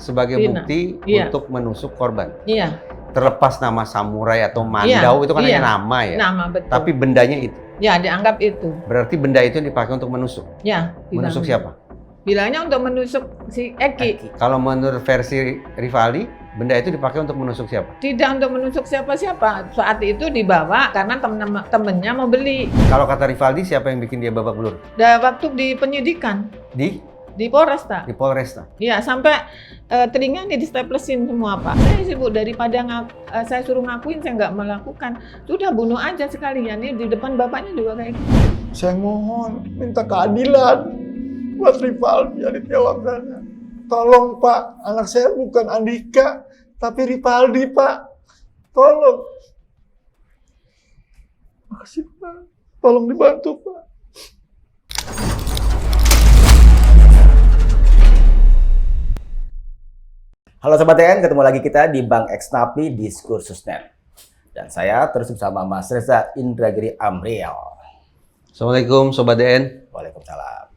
sebagai Fina. bukti Iya. untuk menusuk korban. Iya. Terlepas nama samurai atau mandau Iya, itu kan iya. hanya nama ya. Nama, betul. Tapi bendanya itu. Ya, dianggap itu. Berarti benda itu dipakai untuk menusuk. Ya, Menusuk siapa? bilangnya untuk menusuk si Eki. Kalau menurut versi Rivaldi, benda itu dipakai untuk menusuk siapa? Tidak untuk menusuk siapa-siapa. Saat itu dibawa karena temennya mau beli. Kalau kata Rivaldi, siapa yang bikin dia babak belur? Waktu di penyidikan di Polresta. Di Polresta. Iya, sampai telinga nih disteplesin semua, Pak. Saya sibuk daripada saya suruh ngakuin, saya nggak melakukan. Sudah bunuh aja sekalian. Ini di depan bapaknya juga kayak gitu. Saya mohon minta keadilan buat Rivaldi Aditya Wardana. Tolong Pak, anak saya bukan Andika, tapi Rivaldi Pak. Tolong. Makasih Pak. Tolong dibantu Pak. Halo Sobat DN, ketemu lagi kita di Bank Eksnapi Diskursusnet. Dan saya terus bersama Mas Reza Indragiri Amriel. Assalamualaikum Sobat DN. Waalaikumsalam.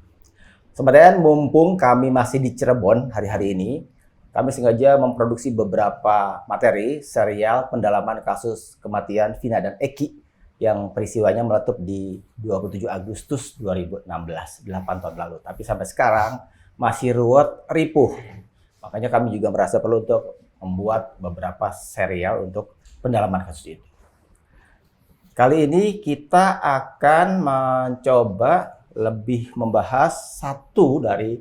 Sobat DN, mumpung kami masih di Cirebon hari-hari ini, kami sengaja memproduksi beberapa materi serial pendalaman kasus kematian Vina dan Eki yang peristiwanya meletup di 27 Agustus 2016, 8 tahun lalu. Tapi sampai sekarang masih ruwet ripuh. Makanya kami juga merasa perlu untuk membuat beberapa serial untuk pendalaman kasus itu. Kali ini kita akan mencoba lebih membahas satu dari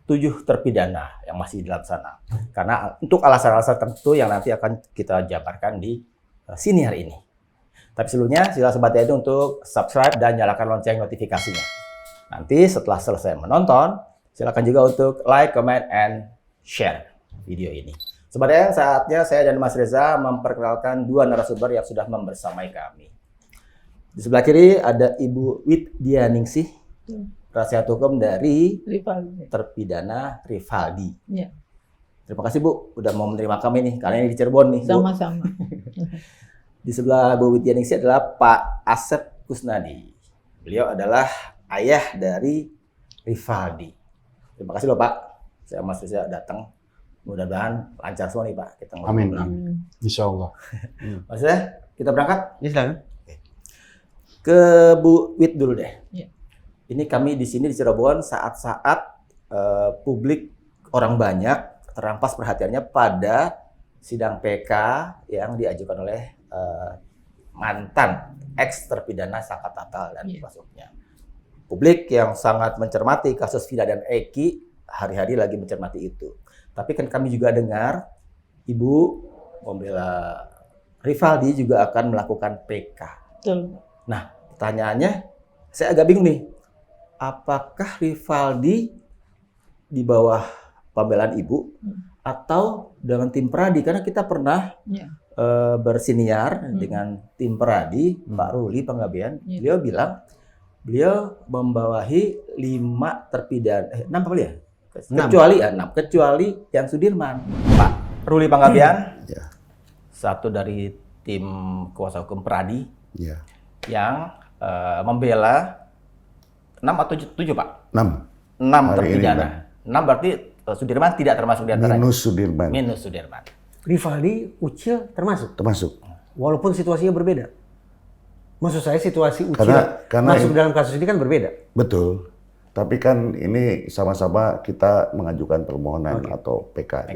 7 terpidana yang masih di dalam sana. Karena untuk alasan-alasan tertentu yang nanti akan kita jabarkan di sini hari ini. Tapi sebelumnya silakan Sobat DN untuk subscribe dan nyalakan lonceng notifikasinya. Nanti setelah selesai menonton, silakan juga untuk like, comment, and share video ini. Sobat DN, saatnya saya dan Mas Reza memperkenalkan 2 narasumber yang sudah membersamai kami. Di sebelah kiri ada Ibu Widyaningsih, penasihat hukum dari Rivaldi. terpidana Rivaldi. Ya. Terima kasih Bu, udah mau menerima kami nih, karena ini di Cirebon nih. Bu. Sama-sama. Di sebelah Bu Widyaningsih adalah Pak Asep Kusnadi. Beliau adalah ayah dari Rivaldi. Terima kasih loh Pak. Saya Mas Reza datang. Mudah-mudahan lancar semua nih Pak. Kita Amin. Insya Allah. Mas Reza, kita berangkat Ya silakan. ke Bu Wid dulu deh. Ya. Ini kami di sini di Cirebon saat-saat publik orang banyak terampas perhatiannya pada sidang PK yang diajukan oleh mantan ex terpidana Saka Tatal dan masuknya. Publik yang sangat mencermati kasus Vina dan Eki hari-hari lagi mencermati itu. Tapi kan kami juga dengar Ibu membela Rivaldi juga akan melakukan PK. Betul. Nah, pertanyaannya saya agak bingung nih. Apakah Rivaldi di bawah pembelaan Ibu atau dengan tim Peradi? Karena kita pernah bersiniar dengan tim Peradi, Pak Ruli Panggabean. Beliau bilang beliau membawahi 5 terpidana, 6 apa ya? Kecuali 6, kecuali yang Sudirman. Pak Ruli Panggabean, satu dari tim kuasa hukum Peradi yang membela 6 atau 7 Pak? 6 terpidana. 6 berarti Sudirman tidak termasuk di antaranya. Minus Sudirman. Rivaldi, Ucil termasuk? Termasuk. Walaupun situasinya berbeda. Maksud saya situasi Ucil Karena masuk dalam kasus ini kan berbeda. Betul. Tapi kan ini sama-sama kita mengajukan permohonan atau PK.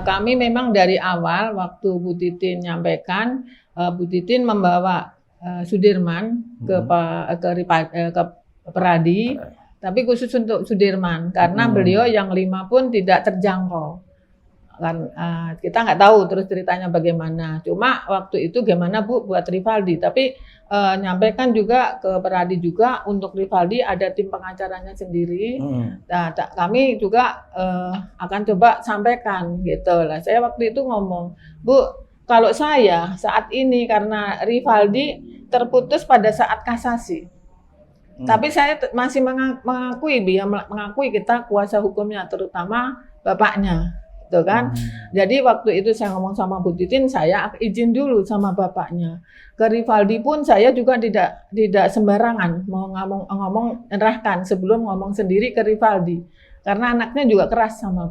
Kami memang dari awal waktu Bu Titin nyampaikan, Bu Titin membawa Sudirman ke Peradi, tapi khusus untuk Sudirman karena beliau yang 5 pun tidak terjangkau. Kan kita nggak tahu terus ceritanya bagaimana. Cuma waktu itu gimana Bu buat Rivaldi, tapi nyampaikan juga ke Peradi juga untuk Rivaldi ada tim pengacaranya sendiri. Nah, kami juga akan coba sampaikan gitu lah. Saya waktu itu ngomong, Bu, kalau saya saat ini karena Rivaldi terputus pada saat kasasi. Tapi saya masih mengakui kita kuasa hukumnya terutama bapaknya. Gitu kan. Jadi waktu itu saya ngomong sama Bu Titin, saya izin dulu sama bapaknya. Ke Rivaldi pun saya juga tidak sembarangan mau ngomong nyerahkan sebelum ngomong sendiri ke Rivaldi. karena anaknya juga keras sama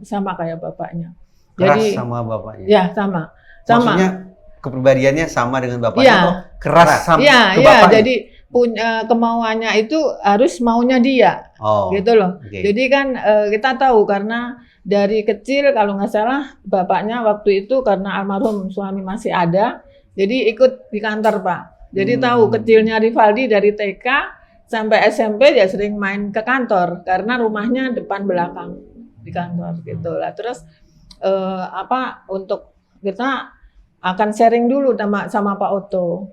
sama kayak bapaknya. Keras Jadi sama bapaknya. ya sama. Maksudnya kepribadiannya sama dengan bapaknya Iya. atau keras sama Iya, ke iya. bapaknya? Jadi punya kemauannya itu harus maunya dia, Oh, gitu loh. oke. Jadi kan kita tahu karena dari kecil kalau nggak salah bapaknya waktu itu karena almarhum suami masih ada, jadi ikut di kantor Pak. Jadi tahu kecilnya Rivaldi dari TK sampai SMP ya sering main ke kantor karena rumahnya depan belakang di kantor gitu lah. Terus untuk kita akan sharing dulu sama Pak Otto.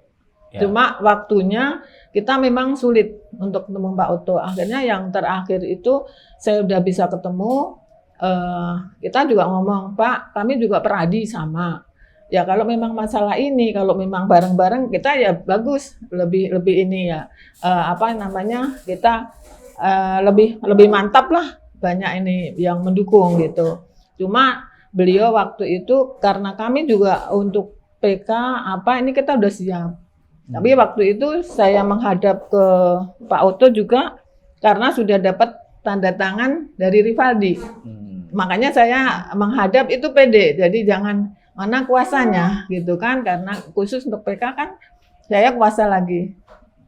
Ya. Cuma waktunya kita memang sulit untuk ketemu Pak Otto. Akhirnya yang terakhir itu saya udah bisa ketemu. Kita juga ngomong, Pak, kami juga peradi sama. Ya kalau memang masalah ini, kalau memang bareng-bareng kita ya bagus, lebih ini ya kita lebih mantap lah, banyak ini yang mendukung gitu. Cuma beliau waktu itu karena kami juga untuk PK ini kita udah siap. Tapi waktu itu saya menghadap ke Pak Otto juga karena sudah dapat tanda tangan dari Rivaldi. Makanya saya menghadap itu pede. Jadi jangan mana kuasanya gitu kan, karena khusus untuk PK kan saya kuasa lagi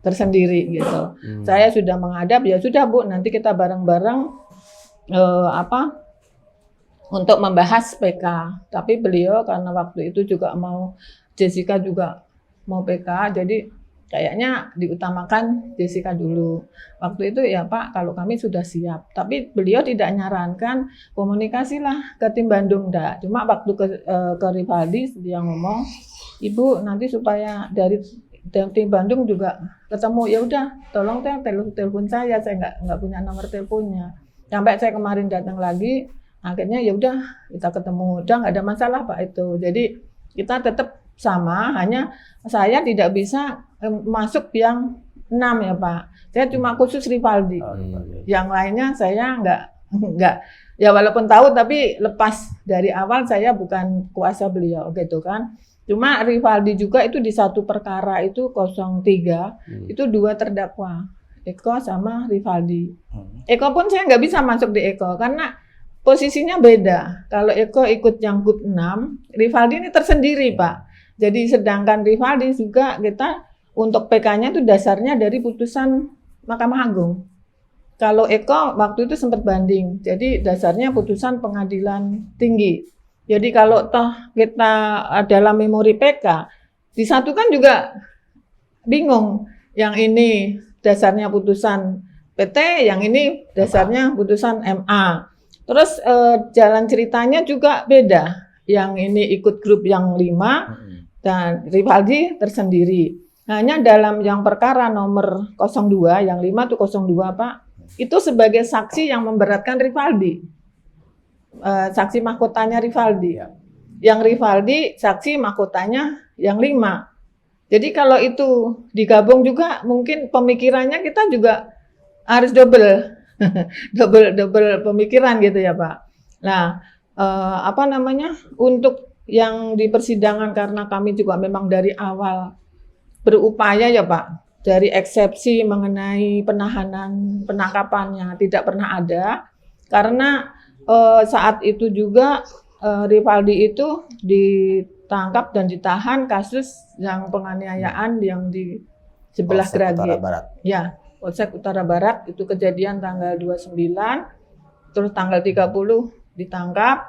tersendiri gitu. Saya sudah menghadap, ya sudah Bu, nanti kita bareng-bareng untuk membahas PK. Tapi beliau karena waktu itu juga mau Jessica juga mau PK, jadi kayaknya diutamakan Jessica dulu. Waktu itu ya Pak, kalau kami sudah siap. Tapi beliau tidak nyarankan komunikasilah ke tim Bandung, enggak. Cuma waktu ke Rivaldi dia ngomong, Ibu nanti supaya dari tim Bandung juga ketemu, ya udah tolong telepon saya nggak punya nomor teleponnya. Sampai saya kemarin datang lagi, akhirnya ya udah kita ketemu, udah nggak ada masalah Pak itu. Jadi kita tetap sama, hanya saya tidak bisa masuk yang 6 ya Pak. Saya cuma khusus Rivaldi. Yang lainnya saya nggak ya walaupun tahu tapi lepas dari awal saya bukan kuasa beliau gitu kan. Cuma Rivaldi juga itu di satu perkara itu 03 itu 2 terdakwa, Eko sama Rivaldi. Eko pun saya nggak bisa masuk di Eko karena posisinya beda. Kalau Eko ikut yang GUP 6, Rivaldi ini tersendiri Pak. Jadi sedangkan Rivaldi juga kita untuk PK-nya itu dasarnya dari putusan Mahkamah Agung. Kalau Eko waktu itu sempat banding, jadi dasarnya putusan Pengadilan Tinggi. Jadi kalau toh kita dalam memori PK, disatukan juga bingung. Yang ini dasarnya putusan PT, yang ini dasarnya putusan MA. Terus jalan ceritanya juga beda. Yang ini ikut grup yang 5 dan Rivaldi tersendiri. Hanya dalam yang perkara nomor 02, yang 5 itu 02 Pak, itu sebagai saksi yang memberatkan Rivaldi. Saksi mahkotanya Rivaldi. Yang Rivaldi saksi mahkotanya yang 5. Jadi kalau itu digabung juga mungkin pemikirannya kita juga harus double pemikiran gitu ya Pak. Nah, untuk yang di persidangan karena kami juga memang dari awal berupaya ya Pak, dari eksepsi mengenai penangkapannya tidak pernah ada, karena saat itu juga Rivaldi itu ditangkap dan ditahan kasus yang penganiayaan yang di sebelah Grage. Ya, Polsek Utara Barat itu kejadian tanggal 29, terus tanggal 30 ditangkap,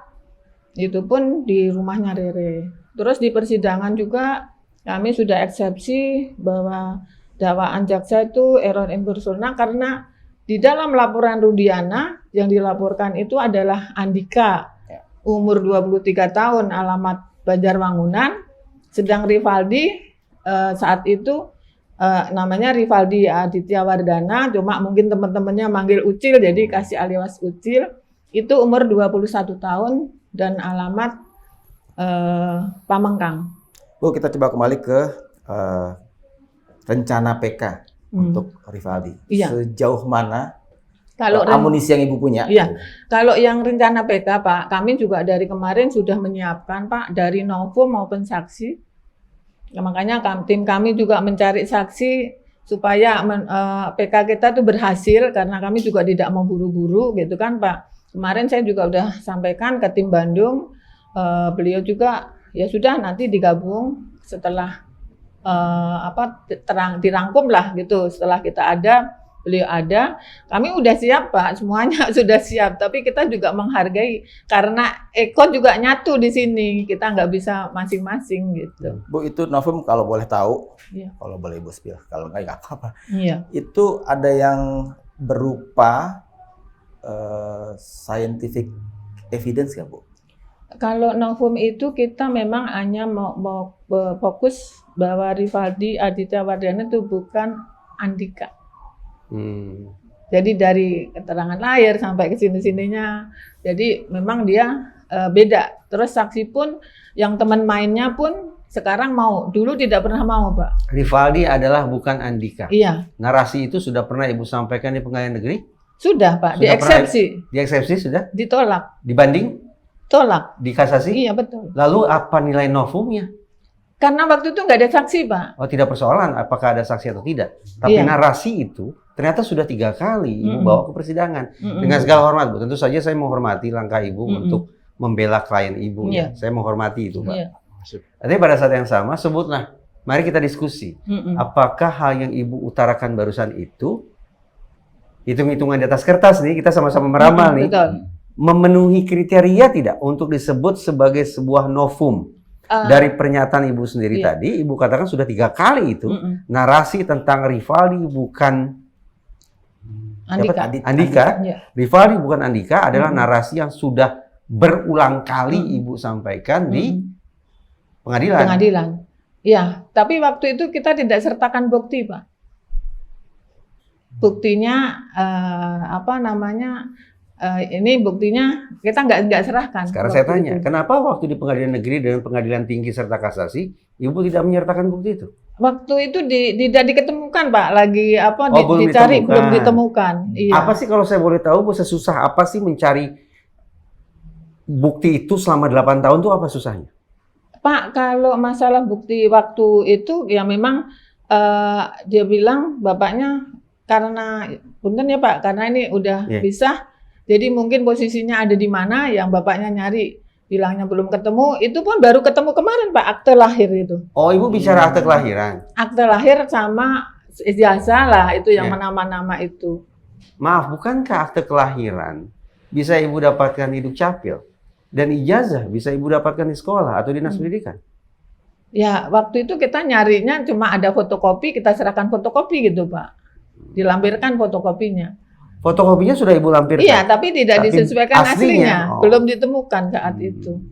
itu pun di rumahnya Rere. Terus di persidangan juga kami sudah eksepsi bahwa dakwaan jaksa itu error impersona karena di dalam laporan Rudiana yang dilaporkan itu adalah Andika, umur 23 tahun, alamat Banjarwangunan, sedang Rivaldi saat itu namanya Rivaldi Aditya Wardana, cuma mungkin teman-temannya manggil Ucil, jadi kasih alias Ucil, itu umur 21 tahun dan alamat Pamengkang. Bu, kita coba kembali ke rencana PK untuk Rivaldi. Iya. Sejauh mana kalau amunisi yang Ibu punya? Iya. Kalau yang rencana PK Pak, kami juga dari kemarin sudah menyiapkan Pak dari Novo maupun saksi. Ya, makanya tim kami juga mencari saksi supaya PK kita tuh berhasil, karena kami juga tidak mau buru-buru gitu kan Pak. Kemarin saya juga udah sampaikan ke tim Bandung, beliau juga ya sudah nanti digabung setelah dirangkum lah gitu. Setelah kita ada, beliau ada, kami udah siap Pak, semuanya sudah siap. Tapi kita juga menghargai karena Eko juga nyatu di sini, kita nggak bisa masing-masing gitu. Bu, itu Novum kalau boleh tahu, Iya. kalau boleh Ibu spill, kalau nggak apa-apa. Iya. Itu ada yang berupa scientific evidence nggak Bu? Kalau Novum itu kita memang hanya mau fokus bahwa Rivaldi Aditya Wardana itu bukan Andika. Jadi dari keterangan lahir sampai ke sini-sininya, jadi memang dia beda. Terus saksi pun yang teman mainnya pun sekarang mau, dulu tidak pernah mau Pak. Rivaldi adalah bukan Andika. Iya, Narasi itu sudah pernah Ibu sampaikan di Pengadilan Negeri? sudah Pak, Sudah dieksepsi, Dieksepsi sudah? ditolak, Dibanding? tolak. Di kasasi? Iya betul. Lalu apa nilai novumnya? Karena waktu itu nggak ada saksi Pak. Oh, tidak persoalan apakah ada saksi atau tidak. Tapi Iya. narasi itu ternyata sudah 3 kali Ibu Mm-mm. bawa ke persidangan. Dengan segala hormat, Bu. Tentu saja saya menghormati langkah Ibu untuk membela klien Ibu. Ya. Saya menghormati itu, Pak. Iya. Tapi pada saat yang sama, sebutlah, mari kita diskusi. Apakah hal yang Ibu utarakan barusan itu, hitung-hitungan di atas kertas nih, kita sama-sama meramal nih, Betul. memenuhi kriteria tidak untuk disebut sebagai sebuah novum? Dari pernyataan Ibu sendiri Iya. tadi, Ibu katakan sudah 3 kali itu, narasi tentang Rivaldi bukan Andika. Andika. Iya. Rivaldi bukan Andika adalah narasi yang sudah berulang kali Ibu sampaikan di pengadilan. Pengadilan. Iya, tapi waktu itu kita tidak sertakan bukti, Pak. Buktinya ini buktinya kita nggak serahkan. Sekarang waktu saya tanya, itu. kenapa waktu di pengadilan negeri dan pengadilan tinggi serta kasasi, Ibu tidak menyertakan bukti itu? Waktu itu tidak diketemukan, Pak. Lagi belum dicari, ditemukan. belum ditemukan. Iya. Apa sih kalau saya boleh tahu, Bu, sesusah apa sih mencari bukti itu selama 8 tahun itu apa susahnya? Pak, kalau masalah bukti waktu itu ya memang dia bilang bapaknya karena punten ya Pak, karena ini udah Iya. pisah, jadi mungkin posisinya ada di mana yang bapaknya nyari, bilangnya belum ketemu, itu pun baru ketemu kemarin Pak, akte lahir itu. Oh, Ibu bicara akte kelahiran. Akte lahir sama ijazah lah, itu yang Iya. nama-nama itu. Maaf, bukankah akte kelahiran bisa Ibu dapatkan di Dukcapil? Dan ijazah bisa Ibu dapatkan di sekolah atau dinas pendidikan? Ya, waktu itu kita nyarinya cuma ada fotokopi, kita serahkan fotokopi gitu Pak. Dilampirkan fotokopinya. Fotokopinya sudah Ibu lampirkan? Iya, tapi tidak Tapi disesuaikan aslinya, aslinya, oh. belum ditemukan saat itu.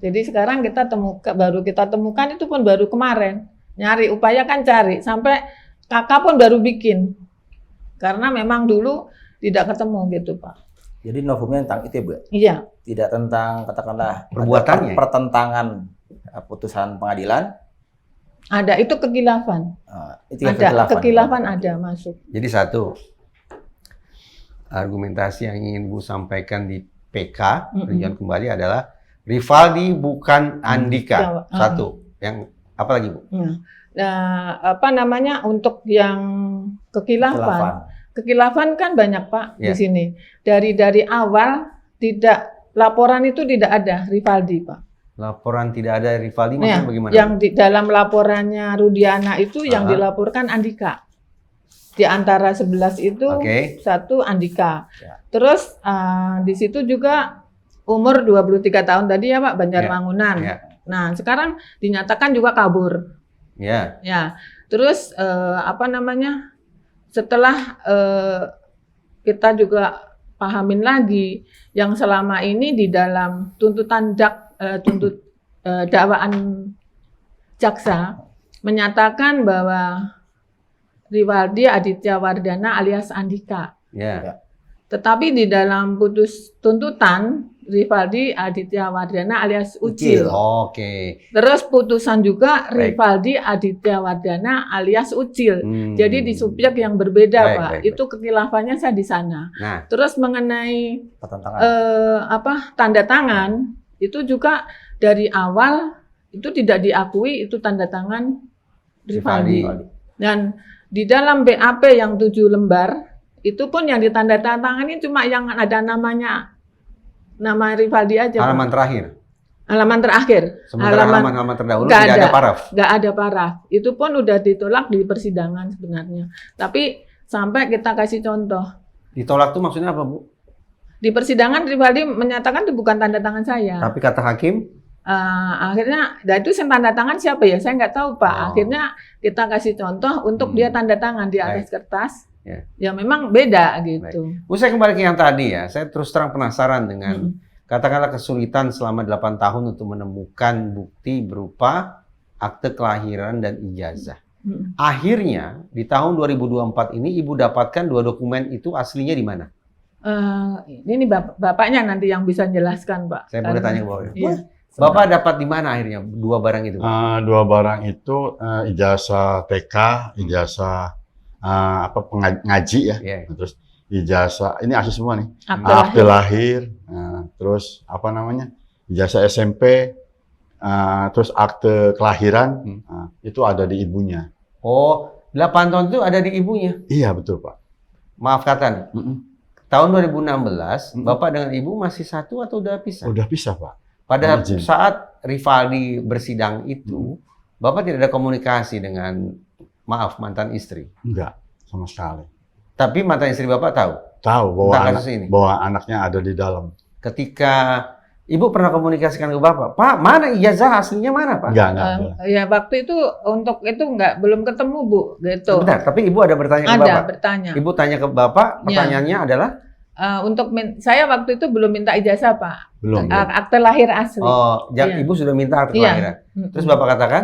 Jadi sekarang baru kita temukan itu pun baru kemarin. Nyari, upayakan cari, sampai kakak pun baru bikin. Karena memang dulu tidak ketemu gitu Pak. Jadi novumnya tentang itu ya Bu? Iya, Tidak tentang katakanlah Perbuatannya. ada pertentangan putusan pengadilan. ada itu kekilafan. Itu yang Ada kekilafan ada masuk. Jadi satu, argumentasi yang ingin Bu sampaikan di PK, peninjauan kembali adalah Rivaldi bukan Andika. Jawa. Satu. Yang apa lagi Bu? Nah, untuk yang kekilafan kan banyak Pak di Ya. sini. Dari awal laporan itu tidak ada Rivaldi Pak. Laporan tidak ada Rivaldi Nah, maksudnya bagaimana? yang di dalam laporannya Rudiana itu yang Aha. dilaporkan Andika. Di antara 11 itu Oke. satu Andika. Ya. Terus di situ juga umur 23 tahun tadi ya Pak, Banjarmangunan. Ya. Nah, sekarang dinyatakan juga kabur. Ya. Ya. Terus setelah kita juga pahamin lagi yang selama ini di dalam tuntutan dakwaan jaksa menyatakan bahwa Rivaldi Aditya Wardana alias Andika. Ya. Tetapi di dalam putus tuntutan Rivaldi Aditya Wardana alias Ucil. Oke. Terus putusan juga Baik. Rivaldi Aditya Wardana alias Ucil. Hmm. Jadi di subjek yang berbeda Baik, Pak. baik, Itu kekilafannya saya di sana. Nah, Terus mengenai pertentangan. tanda tangan itu juga dari awal itu tidak diakui itu tanda tangan Rivaldi. Dan di dalam BAP yang 7 lembar, itu pun yang ditandatangani cuma yang ada nama Rivaldi aja. Halaman Pak. terakhir. Halaman terakhir. Sementara halaman terdahulu nggak tidak ada paraf. Nggak ada paraf. Itu pun udah ditolak di persidangan sebenarnya. Tapi sampai kita kasih contoh. Ditolak tuh maksudnya apa, Bu? Di persidangan Rivaldi menyatakan itu bukan tanda tangan saya. Tapi kata hakim, Akhirnya, itu yang tanda tangan siapa ya? Saya nggak tahu Pak. Oh. Akhirnya kita kasih contoh untuk dia tanda tangan di atas kertas. Ya. Ya memang beda gitu. Saya kembali ke yang tadi ya. Saya terus terang penasaran dengan katakanlah kesulitan selama 8 tahun untuk menemukan bukti berupa akte kelahiran dan ijazah. Akhirnya di tahun 2024 ini Ibu dapatkan 2 dokumen itu aslinya di mana? Ini bapaknya nanti yang bisa jelaskan Pak. Saya boleh tanya ke Bapak? Iya. Bapak dapat di mana akhirnya 2 barang itu? 2 barang itu ijazah TK, ijazah ngaji ya, Yeah. terus ijazah ini asli semua nih, Akte lahir, terus ijazah SMP, terus akte kelahiran, itu ada di ibunya. Oh, 8 tahun itu ada di ibunya. Iya betul Pak. Maaf kata nih. Tahun 2016, Bapak dengan Ibu masih satu atau udah pisah? Udah pisah Pak. Pada izin. saat Rivaldi bersidang itu, Bapak tidak ada komunikasi dengan, maaf, mantan istri? Enggak, sama sekali. Tapi mantan istri Bapak tahu? Tahu Tentang kasus ini? bahwa anaknya ada di dalam. Ketika Ibu pernah komunikasikan ke Bapak, Pak, mana ijazah aslinya mana, Pak? Enggak. Ya waktu itu untuk itu belum ketemu Bu, gitu. Sebentar, tapi Ibu ada bertanya ke Ada Bapak? bertanya. Ibu tanya ke Bapak, pertanyaannya adalah? Saya waktu itu belum minta ijazah Pak. Belum. Akte lahir asli. Oh, Iya. Ibu sudah minta akte Iya. kelahiran. Terus Bapak katakan?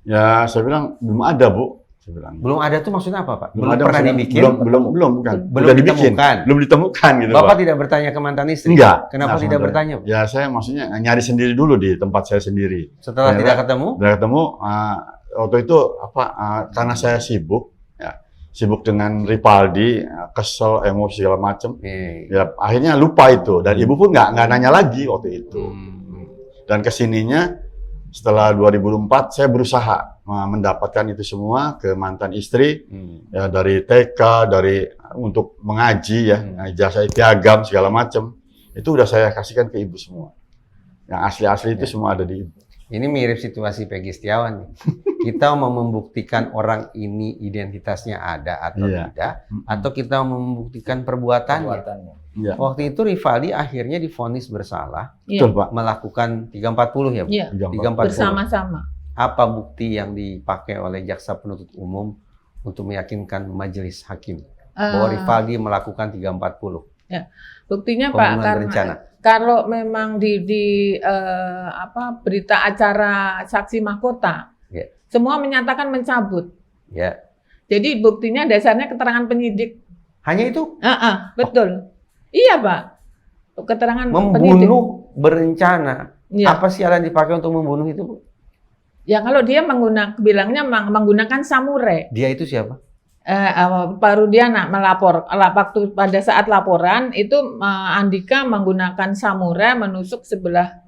Ya, saya bilang belum ada Bu. Saya bilang. Belum ada tuh maksudnya apa, Pak? Belum Belum ada pernah maksudnya, dibikin? Belum, bukan. Belum Udah dibikin. ditemukan? Belum ditemukan gitu, Bapak Pak. tidak bertanya ke mantan istri? Enggak. Kenapa Nah, tidak sebenarnya. bertanya, Bu? Ya, saya maksudnya nyari sendiri dulu di tempat saya sendiri. Setelah Ya, tidak ketemu? Udah ketemu, waktu itu karena saya sibuk dengan Rivaldi, kesel, emosi segala macam. Ya, akhirnya lupa itu. Dan ibu pun nggak nanya lagi waktu itu. Dan kesininya setelah 2004 saya berusaha mendapatkan itu semua ke mantan istri, ya dari TK, untuk mengaji ya, ijazah piagam segala macam. Itu udah saya kasihkan ke ibu semua. Yang asli-asli itu semua ada di ibu. Ini mirip situasi Peggy Setiawan nih. Kita mau membuktikan orang ini identitasnya ada atau tidak, atau kita mau membuktikan perbuatannya. Iya. Waktu itu Rivaldi akhirnya divonis bersalah, Betul, Pak. melakukan 340 ya, Bu? Iya. 340. Bersama-sama. Apa bukti yang dipakai oleh jaksa penuntut umum untuk meyakinkan majelis hakim bahwa Rivaldi melakukan 340? Ya. Buktinya Pak, Pembunuhan karena berencana. kalau memang di berita acara saksi mahkota, Ya. semua menyatakan mencabut. Ya. Jadi buktinya dasarnya keterangan penyidik. Hanya itu? Betul. Iya Pak. Keterangan penyidik. Membunuh berencana. Ya. Apa sih yang dipakai untuk membunuh itu, Bu? Ya kalau dia bilangnya menggunakan samurai. Dia itu siapa? Pak Rudiana melapor. Waktu pada saat laporan itu Andika menggunakan samurai menusuk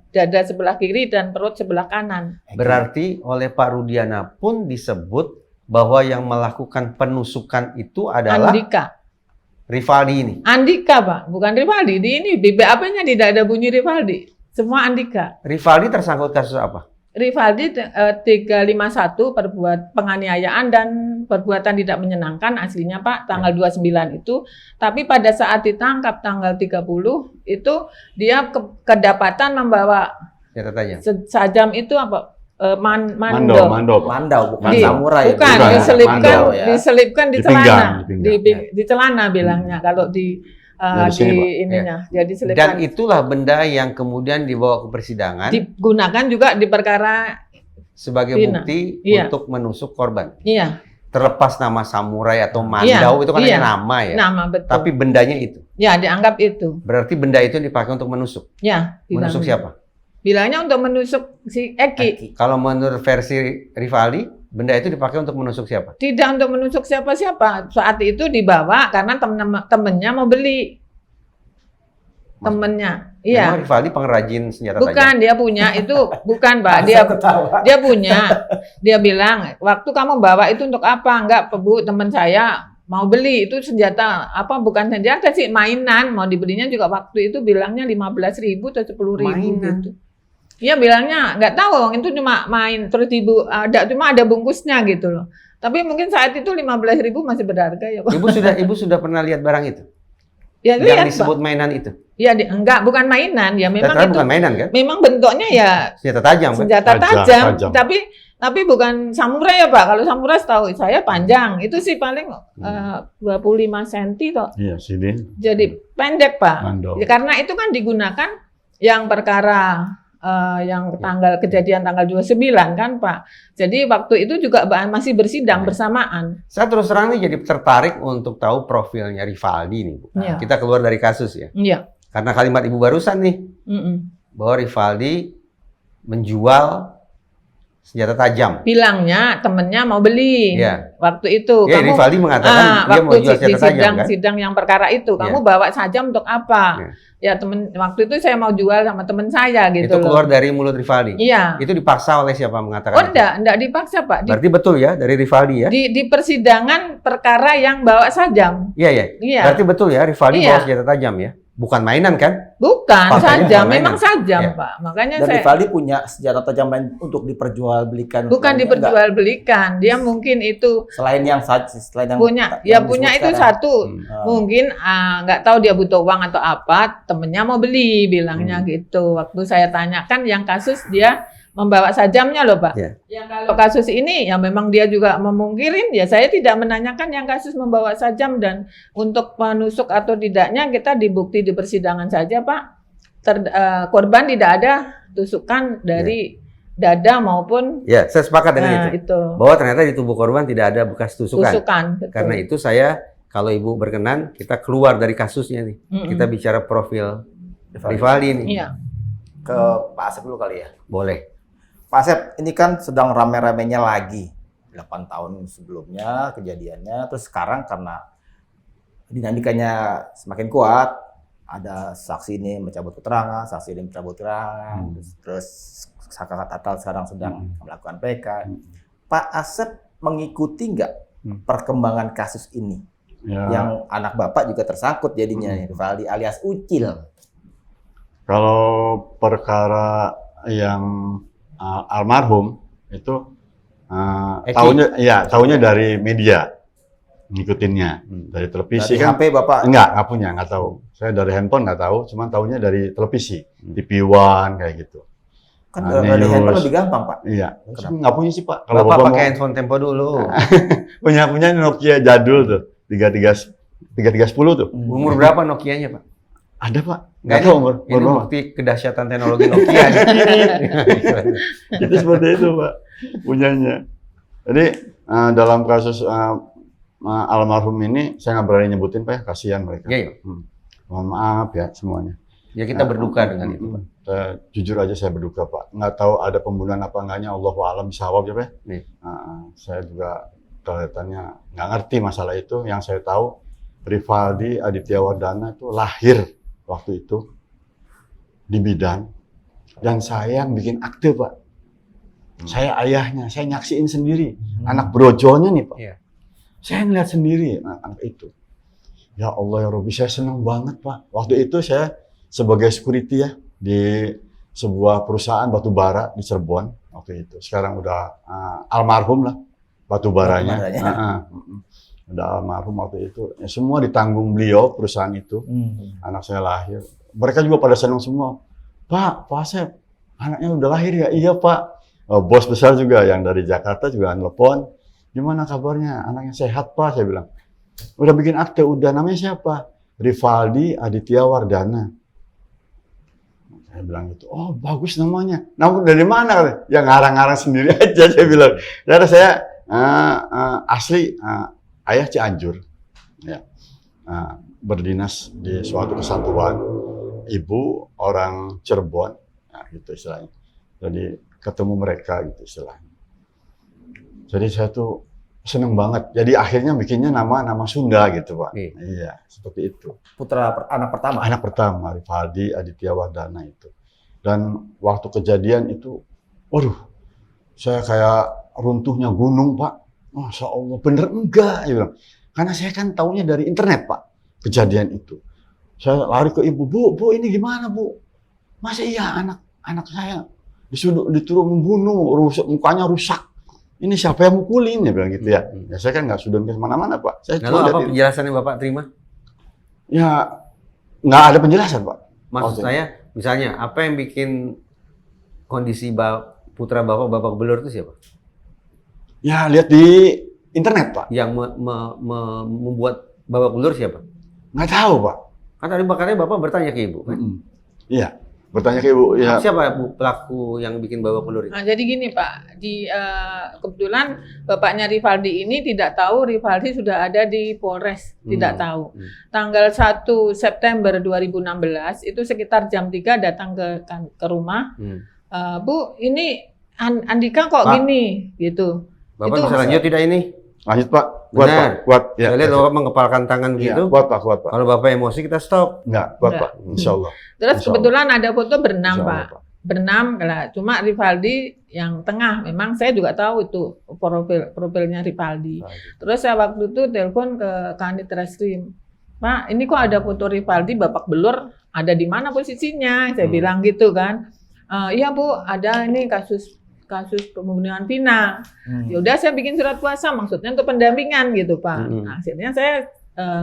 dada sebelah kiri dan perut sebelah kanan. Berarti oleh Pak Rudiana pun disebut bahwa yang melakukan penusukan itu adalah Andika. Rivaldi ini. Andika Pak, bukan Rivaldi. Di BAP-nya tidak ada bunyi Rivaldi. Semua Andika. Rivaldi tersangkut kasus apa? Rivaldi 351 penganiayaan dan perbuatan tidak menyenangkan aslinya Pak tanggal 29 itu. Tapi pada saat ditangkap tanggal 30 itu dia kedapatan membawa Catatannya. sajam itu apa? Mando. Pak. Mandau, bukan Di- samurai. Bukan, Bukan, diselipkan di Di pinggang, celana. di pinggang. Di celana bilangnya kalau di Nah, di sini, Pak. ininya. Jadi Dan selipkan itulah benda yang kemudian dibawa ke persidangan digunakan juga di perkara sebagai Pina. bukti Iya. untuk menusuk korban. iya, Terlepas nama samurai atau mandau Iya, itu kan iya. hanya nama ya. nama betul. Tapi bendanya itu. Ya, dianggap itu. Berarti benda itu yang dipakai untuk menusuk. Ya, Menusuk bilangnya. siapa? Bilangnya untuk menusuk si Eki. Kalau menurut versi Rivaldi, benda itu dipakai untuk menusuk siapa? Tidak untuk menusuk siapa-siapa. Saat itu dibawa karena temennya mau beli. Temennya. Iya. Memang Rivaldi pengrajin senjata Bukan, tajam. dia punya itu bukan, Pak. Saya ketawa. Dia punya. Dia bilang, "Waktu kamu bawa itu untuk apa?" "Enggak, Bu, teman saya mau beli itu senjata apa bukan senjata sih, mainan." Mau dibelinya juga waktu itu bilangnya 15.000 atau 10.000 Mainan. gitu. Iya bilangnya nggak tahu, Wong, itu cuma main terus cuma ada bungkusnya gitu loh. Tapi mungkin saat itu 15.000 masih berharga ya, Pak. Ibu sudah pernah lihat barang itu? Ya Yang lihat, disebut Pak. mainan itu? Ya enggak, bukan mainan ya, memang Ternyata itu bukan mainan kan? memang bentuknya ya Senjata tajam kan? senjata Tajam, tajam, tajam. tapi bukan samurai ya Pak. Kalau samurai setahu saya panjang, itu sih paling 25 cm toh. Iya, sini. Jadi pendek Pak. Mandor. Ya, karena itu kan digunakan yang perkara yang kejadian tanggal 29 kan Pak. Jadi waktu itu juga masih bersidang bersamaan. Saya terus terang nih jadi tertarik untuk tahu profilnya Rivaldi nih, Bu. Iya. Kita keluar dari kasus ya. Iya. Karena kalimat Ibu barusan nih, bahwa Rivaldi menjual senjata tajam. Bilangnya temennya mau beli. Iya. Waktu itu Ya, Rivaldi mengatakan dia mau waktu jual di senjata tajam kan? sidang yang perkara itu, kamu bawa saja untuk apa? Iya. Ya waktu itu saya mau jual sama teman saya gitu Itu loh. keluar dari mulut Rivaldi. Iya. Itu dipaksa oleh siapa mengatakan? Oh itu? enggak dipaksa Pak. Berarti betul ya dari Rivaldi ya? Di persidangan perkara yang bawa sajam. Iya ya. Iya. Berarti betul ya Rivaldi Iya. bawa senjata tajam ya? Bukan mainan kan? Bukan Faktanya sajam, bukan memang mainan. sajam Iya. Pak. Makanya Dan saya Rivaldi punya senjata tajam lain untuk diperjualbelikan. bukan lainnya, diperjualbelikan. Dia mungkin itu enggak? Selain yang punya yang punya disebut itu sekarang. satu. Mungkin nggak tahu dia butuh uang atau apa, temennya mau beli bilangnya gitu. Waktu saya tanyakan yang kasus dia membawa sajamnya loh Pak. Iya. Yang kalau kasus ini ya memang dia juga memungkirin, ya saya tidak menanyakan yang kasus membawa sajam, dan untuk menusuk atau tidaknya kita dibukti di persidangan saja Pak. Korban tidak ada tusukan dari dada maupun Ya, saya sepakat dengan itu. itu Bahwa ternyata di tubuh korban tidak ada bekas tusukan. betul. Karena itu saya, kalau Ibu berkenan, kita keluar dari kasusnya nih. Kita bicara profil Rivaldi nih. Iya. Ke Pak Asep dulu kali ya. Boleh. Pak Asep, ini kan sedang rame-ramenya lagi. 8 tahun sebelumnya kejadiannya, terus sekarang karena dinamikanya semakin kuat, ada saksi ini mencabut keterangan, saksi ini mencabut keterangan, terus Kakak Tatal sekarang sedang melakukan PK. Pak Asep mengikuti nggak perkembangan kasus ini? Ya. Yang anak Bapak juga tersangkut jadinya, Rivaldi alias Ucil. Kalau perkara yang almarhum itu tahunya dari media, ngikutinnya dari televisi Dari kan. HP Bapak? Nggak punya, nggak tahu. Saya dari handphone nggak tahu, cuman tahunya dari televisi, TV One kayak gitu. Kan dari News. handphone lebih gampang Pak. Iya, Kenapa? nggak punya sih Pak. Kalau Bapak Bapak pakai mau- handphone Tempo dulu. punya Nokia jadul tuh, 3310 tuh. Umur berapa Nokianya, Pak? Ada Pak, Nggak, nggak tahu umur Ini berapa. bukti kedahsyatan teknologi Nokia. Itu seperti itu Pak, punyanya. Jadi dalam kasus almarhum ini, saya nggak berani nyebutin Pak ya, kasihan mereka. Iya, iya. Mohon maaf ya semuanya. Ya kita berduka dengan itu, Pak. Jujur aja saya berduka Pak. Nggak tahu ada pembunuhan apa enggaknya, Allahu a'lam bishawab ya Pak. Nih. Saya juga kelihatannya nggak ngerti masalah itu. Yang saya tahu Rivaldi Aditya Wardana itu lahir waktu itu di Bidan, dan saya yang bikin akte Pak. Saya ayahnya, saya nyaksiin sendiri anak brojonya nih Pak. Iya. Saya ngeliat sendiri anak itu. Ya Allah ya Rabbi, saya senang banget Pak. Waktu itu saya sebagai security ya di sebuah perusahaan batu bara di Cirebon waktu itu. Sekarang udah almarhum lah batu baranya. Udah almarhum waktu itu. Ya, semua ditanggung beliau perusahaan itu. Anak saya lahir. Mereka juga pada senang semua. Pak Asep, anaknya udah lahir ya? Iya Pak. Bos besar juga yang dari Jakarta juga nelpon. Gimana kabarnya? Anaknya sehat Pak, saya bilang. Udah bikin akte, udah. Namanya siapa? Rivaldi Aditya Wardana. Saya bilang gitu, oh bagus namanya. Namun dari mana? Ya ngarang-ngarang sendiri aja, saya bilang. Karena saya asli ayah Cianjur. Ya. Berdinas di suatu kesatuan. Ibu orang Cirebon. Nah, gitu istilahnya. Jadi ketemu mereka gitu istilahnya. Jadi saya tuh seneng banget. Jadi akhirnya bikinnya nama Sunda gitu, Pak. Iya. Iya, seperti itu. Anak pertama. Anak pertama, Rivaldi Aditya Wardana itu. Dan waktu kejadian itu, waduh, saya kayak runtuhnya gunung, Pak. Masya Allah, bener enggak? Ya bilang. Karena saya kan taunya dari internet, Pak, kejadian itu. Saya lari ke ibu, Bu, ini gimana, Bu? Masa iya anak saya dituduh membunuh, mukanya rusak. Ini siapa yang mukulin? Ya bilang gitu ya. Ya saya kan nggak sudon ke mana-mana, Pak. Saya Lalu cuma apa lihat penjelasan yang Bapak terima? ya nggak ada penjelasan, Pak. Maksud saya, misalnya apa yang bikin kondisi putra Bapak Belur itu siapa? Ya lihat di internet, Pak. Yang membuat Bapak Belur siapa? Nggak tahu, Pak. Kan tadi makanya Bapak bertanya ke Ibu, kan? Iya, bertanya ke Ibu. Ya. Siapa Bu pelaku yang bikin Bapak Belur itu? Nah, jadi gini Pak, kebetulan bapaknya Rivaldi ini tidak tahu Rivaldi sudah ada di Polres, tidak tahu. Tanggal 1 September 2016 itu sekitar jam 3 datang ke rumah. Bu, ini Andika kok Pak, gini gitu. Bapak itu bisa lanjut tidak ini? Lanjut, Pak. Kuat, Benar. Pak. Kuat. Ya. Saya lihat Bapak mengepalkan tangan Iya, gitu. kuat, Pak. Kuat, Pak. Kalau Bapak emosi kita stop. Enggak, kuat, Enggak. Pak. Insya Allah. Terus Insya kebetulan ada foto berenam Insya Pak. Allah, Pak. Berenam, cuma Rivaldi yang tengah. Memang saya juga tahu itu profilnya Rivaldi. Terus saya waktu itu telepon ke Kanit Reskrim. Pak, ini kok ada foto Rivaldi, Bapak Belur, ada di mana posisinya? Saya bilang gitu kan. Iya Bu, ada ini kasus pembunuhan Vina. Ya udah saya bikin surat kuasa, maksudnya untuk pendampingan gitu Pak. Nah, akhirnya saya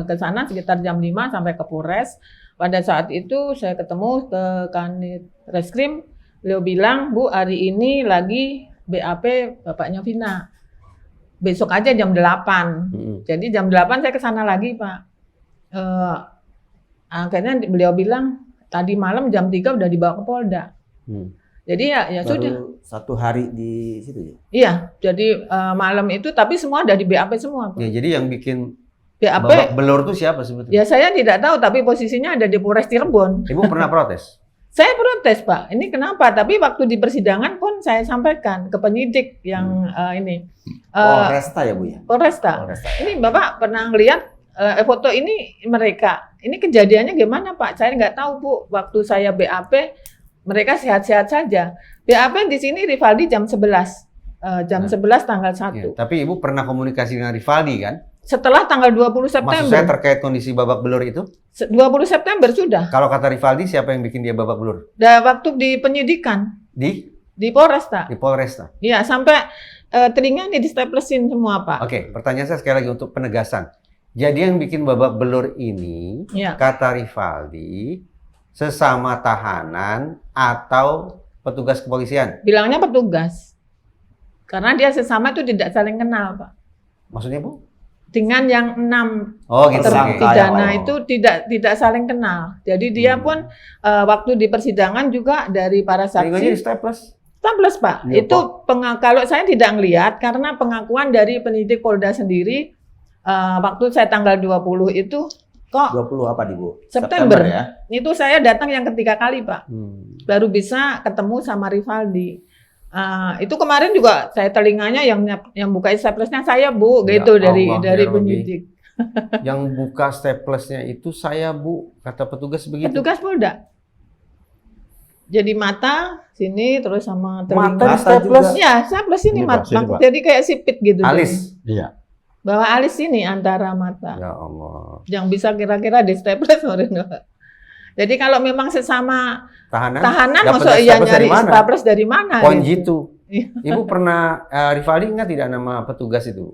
ke sana sekitar jam 5 sampai ke Polres. Pada saat itu saya ketemu ke Kanit Reskrim. Beliau bilang, Bu, hari ini lagi BAP bapaknya Vina. Besok aja jam 8. Jadi jam 8 saya ke sana lagi, Pak. Akhirnya beliau bilang, tadi malam jam 3 udah dibawa ke Polda. Jadi ya Baru sudah. 1 hari di situ ya? Iya, jadi malam itu tapi semua ada di BAP semua, Pak. Ya, jadi yang bikin BAP, Bapak Belur itu siapa sebetulnya? ya saya tidak tahu, tapi posisinya ada di Polres Cirebon. Ibu pernah protes? Saya protes, Pak. Ini kenapa? Tapi waktu di persidangan pun saya sampaikan ke penyidik yang ini. Polresta ya Bu ya? Polresta. Polresta. Ini Bapak pernah lihat foto ini mereka. Ini kejadiannya gimana, Pak? Saya nggak tahu, Bu. Waktu saya BAP, mereka sehat-sehat saja. BAP di sini Rivaldi jam 11. Jam 11 tanggal 1. Ya, tapi Ibu pernah komunikasi dengan Rivaldi kan? Setelah tanggal 20 Maksud saya September. terkait kondisi Babak Belur itu? 20 September sudah. Kalau kata Rivaldi, siapa yang bikin dia Babak Belur? Waktu di penyidikan. Di Polresta. Di Polresta. Iya, sampai telinga ini di-staplesin semua, Pak. Oke, pertanyaan saya sekali lagi untuk penegasan. Jadi yang bikin Babak Belur ini, Iya. kata Rivaldi, sesama tahanan atau petugas kepolisian? Bilangnya petugas. Karena dia sesama itu tidak saling kenal, Pak. Maksudnya, Bu? Dengan yang 6 Oh, gitu. Tersangka. Oke. terpidana ya. itu tidak saling kenal. Jadi dia pun waktu di persidangan juga dari para Telinganya di saksi staples. staples, Pak. Iya, Itu kalau saya tidak ngelihat karena pengakuan dari penyidik Polda sendiri waktu saya tanggal 20 itu kok 20 apa di Bu? September ya? itu saya datang yang ketiga kali, Pak. Baru bisa ketemu sama Rivaldi. Itu kemarin juga saya telinganya yang buka staplesnya saya, Bu, Ya gitu dari Allah, ya Rabbi. penyidik. Yang buka staplesnya itu saya, Bu, kata petugas begitu. Petugas Polda. Jadi mata sini terus sama telinga. Mata di staples? Ya, staples ini Ini, Pak, mata. sini, Pak. Jadi kayak sipit gitu. Alis. Iya. Bawah alis ini antara mata. Ya Allah. Yang bisa kira-kira di staples. Jadi kalau memang sesama Tahanan? tahanan, Dapat maksudnya iya staples nyari dari mana? staples dari mana? Poin gitu. jitu. Iya. Ibu pernah Rivaldi ingat tidak nama petugas itu?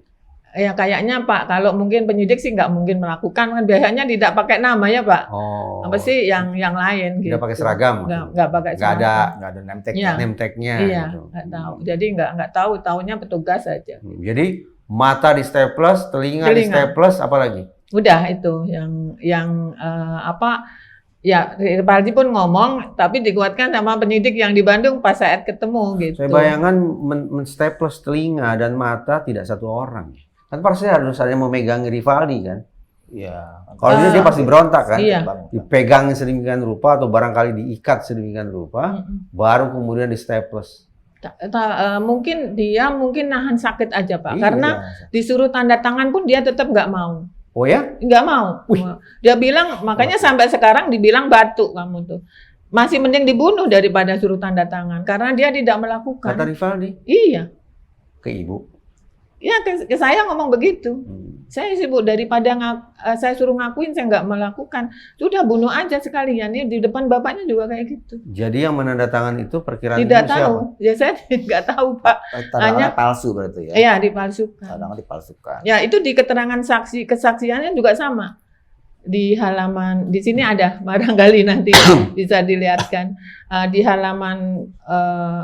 Ya kayaknya Pak, kalau mungkin penyidik sih nggak mungkin melakukan, kan biasanya tidak pakai nama ya Pak. Oh. Apa sih yang lain gitu. Tidak pakai seragam? Nggak pakai Nggak ada seragam. Nggak ada name tag. Iya. name tag-nya. Iya, gitu. nggak tahu. Jadi nggak tahu, taunya petugas saja. Jadi mata di staples, telinga di Telinga. staples, apa lagi? Udah itu yang apa? Ya, Rivaldi pun ngomong, tapi dikuatkan sama penyidik yang di Bandung pas saat ketemu gitu. Saya bayangkan men-staples telinga dan mata tidak satu orang. Kan pasti harus ada yang memegangi Rivaldi kan? Iya. Kalau dia pasti berontak kan? Iya. Dipegang sedemikian rupa atau barangkali diikat sedemikian rupa, baru kemudian di staples. Mungkin dia nahan sakit aja Pak, Iya. karena disuruh tanda tangan pun dia tetap nggak mau. Oh ya? Nggak mau. Dia bilang, makanya sampai sekarang dibilang batu kamu tuh. Masih mending dibunuh daripada suruh tanda tangan, karena dia tidak melakukan. Kata Rivaldi Iya. ke ibu. Ya ke saya ngomong begitu. Saya sibuk daripada saya suruh ngakuin saya nggak melakukan. Sudah bunuh aja sekalian. Ini di depan bapaknya juga kayak gitu. Jadi yang menandatangan itu perkiraan Tidak ibu tahu. siapa? Ya saya nggak tahu Pak. Tanda palsu berarti ya. Iya dipalsukan. Tanda dipalsukan. Ya itu di keterangan kesaksiannya juga sama. Di halaman di sini ada, barangkali nanti bisa dilihatkan di halaman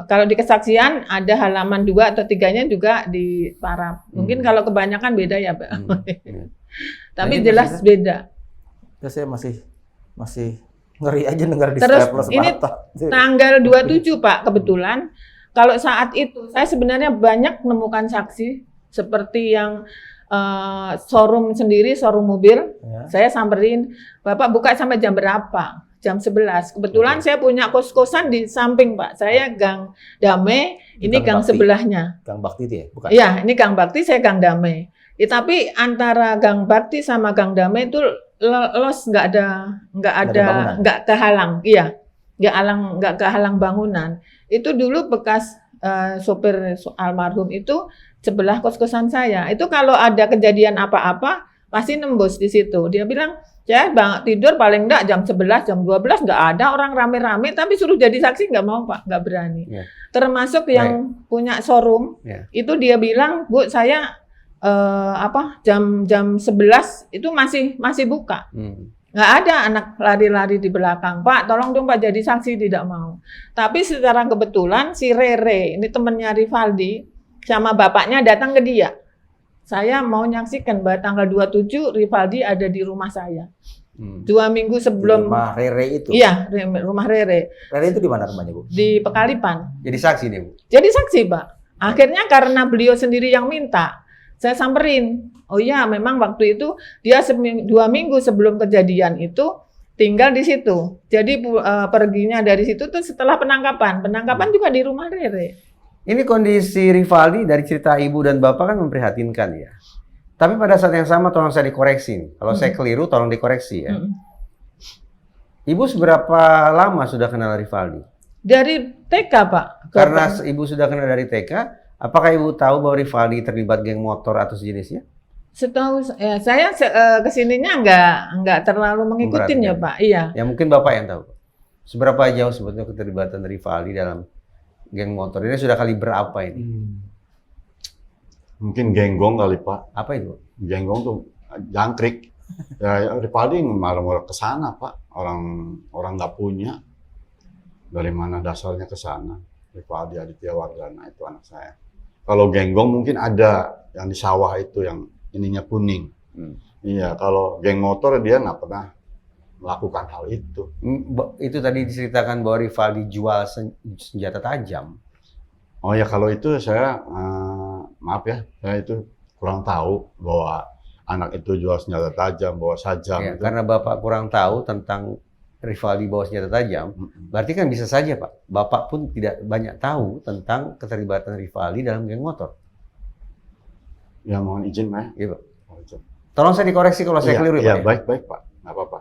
kalau di kesaksian ada halaman 2 atau 3-nya juga di paraf. Mungkin kalau kebanyakan beda ya Pak. Tapi Nah, ini jelas maksudnya- beda. Ya, saya masih ngeri aja dengar di Terus Staples ini Sparta. tanggal 27 Pak kebetulan. Kalau saat itu saya sebenarnya banyak menemukan saksi seperti yang showroom mobil. Ya. Saya samperin, Bapak buka sampai jam berapa? Jam 11. Kebetulan saya punya kos-kosan di samping Pak. Saya Gang Damai, ini Gang gang Bakti. sebelahnya. Gang Bakti itu ya, bukan? Iya, ini Gang Bakti, saya Gang Damai. Ya, tapi antara Gang Bakti sama Gang Damai itu los nggak kehalang. Iya, nggak kehalang bangunan. Itu dulu bekas sopir almarhum itu sebelah kos-kosan saya. Itu kalau ada kejadian apa-apa pasti nembus di situ. Dia bilang, "Ya, Bang, tidur paling enggak jam 11, jam 12 enggak ada orang rame-rame, tapi suruh jadi saksi enggak mau, Pak, enggak berani." Ya. Termasuk yang punya showroom, Ya. itu dia bilang, "Bu, saya jam 11 itu masih buka." Nggak ada anak lari-lari di belakang. "Pak, tolong dong Pak jadi saksi," tidak mau. Tapi secara kebetulan si Rere, ini temannya Rivaldi, sama bapaknya datang ke dia. Saya mau nyaksikan bahwa tanggal 27 Rivaldi ada di rumah saya. 2 minggu sebelum. Rumah Rere itu. Iya, rumah Rere. Rere itu di mana rumahnya, Bu? Di Pekalipan. Jadi saksi nih, Bu. Jadi saksi, Pak. Akhirnya karena beliau sendiri yang minta, saya samperin. Oh iya, memang waktu itu dia 2 minggu sebelum kejadian itu tinggal di situ. Jadi perginya dari situ tuh setelah penangkapan. Penangkapan juga di rumah Rere. Ini kondisi Rivaldi dari cerita ibu dan bapak kan memprihatinkan ya. Tapi pada saat yang sama tolong saya dikoreksi nih. Kalau saya keliru tolong dikoreksi ya. Ibu seberapa lama sudah kenal Rivaldi? Dari TK, Pak. Karena ibu sudah kenal dari TK, apakah ibu tahu bahwa Rivaldi terlibat geng motor atau sejenisnya? Setahu saya kesininya nggak terlalu mengikutin ya, Pak. Iya. Ya mungkin bapak yang tahu. Seberapa jauh sebetulnya keterlibatan Rivaldi dalam geng motor ini sudah kali berapa ini? Mungkin genggong kali Pak. Apa itu? Genggong tuh jangkrik. Ya Rivaldi malah ke sana Pak. Orang nggak punya. Dari mana dasarnya ke sana? Rivaldi Aditya Wardana itu anak saya. Kalau genggong mungkin ada yang di sawah itu yang ininya kuning. Iya, kalau geng motor dia nggak pernah melakukan hal itu. Itu tadi diceritakan bahwa Rivaldi jual senjata tajam. Oh ya kalau itu saya maaf ya, saya itu kurang tahu bahwa anak itu jual senjata tajam, bawa sajam. Ya, itu. karena bapak kurang tahu tentang Rivaldi bawa senjata tajam, berarti kan bisa saja Pak, bapak pun tidak banyak tahu tentang keterlibatan Rivaldi dalam geng motor. Ya mohon izin Pak. Iya Pak. Mohon izin. Tolong saya dikoreksi kalau saya keliru Iya, Pak. Ya? baik Pak, nggak apa-apa.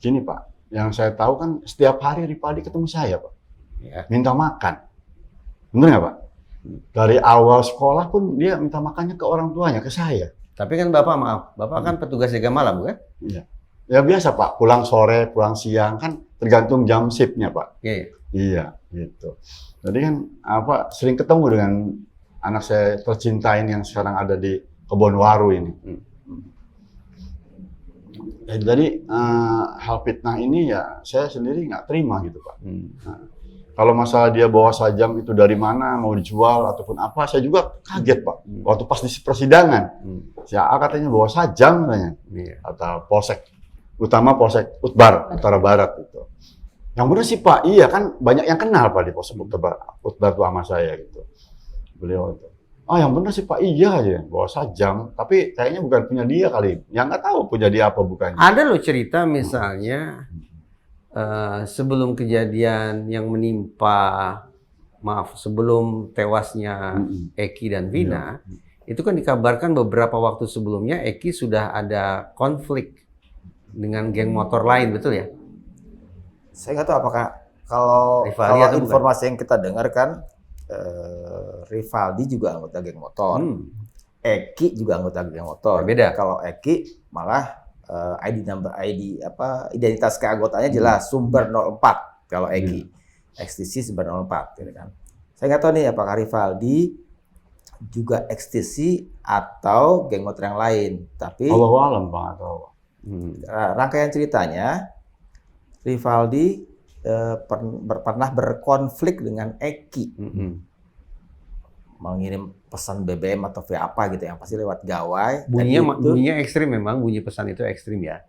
Gini Pak, yang saya tahu kan setiap hari Rivaldi ketemu saya Pak, Ya. minta makan. Bener nggak Pak? Dari awal sekolah pun dia minta makannya ke orang tuanya, ke saya. Tapi kan bapak maaf, bapak kan petugas jaga malam bukan? Iya. Ya biasa Pak, pulang sore, pulang siang kan tergantung jam shiftnya Pak. Iya. Iya, gitu. Jadi kan sering ketemu dengan anak saya tercinta ini yang sekarang ada di Kebonwaru ini. Ya, jadi hal fitnah ini ya saya sendiri nggak terima gitu Pak. Nah, kalau masalah dia bawa sajam itu dari mana, mau dijual ataupun apa, saya juga kaget Pak. Waktu pas di persidangan, si AA katanya bawa sajam katanya, atau Polsek, utama Polsek Utbar, Utara Barat itu. Yang benar sih Pak, iya kan banyak yang kenal Pak di Polsek Utbar itu sama saya gitu. Beliau itu. Yang benar sih Pak, iya aja bawa sajam, tapi kayaknya bukan punya dia kali. Yang nggak tahu punya dia apa bukan. Ada loh cerita misalnya sebelum kejadian yang menimpa maaf, sebelum tewasnya Eki dan Vina, itu kan dikabarkan beberapa waktu sebelumnya Eki sudah ada konflik dengan geng motor lain, betul ya? Saya nggak tahu apakah kalau Rivaldi atau bukan? informasi yang kita dengar kan Rivaldi juga anggota geng motor, Eki juga anggota geng motor. Beda. Kalau Eki malah identitas keanggotaannya jelas Sumber 04 kalau Eki. XTC Sumber 04 gitu kan. Saya nggak tahu nih apakah Rivaldi juga XTC atau geng motor yang lain. Tapi Allah alam Bang atau rangkaian ceritanya Rivaldi pernah berkonflik dengan Eki. Mengirim pesan BBM atau via apa gitu yang pasti lewat gawai. Bunyinya ekstrim memang, bunyi pesan itu ekstrim ya.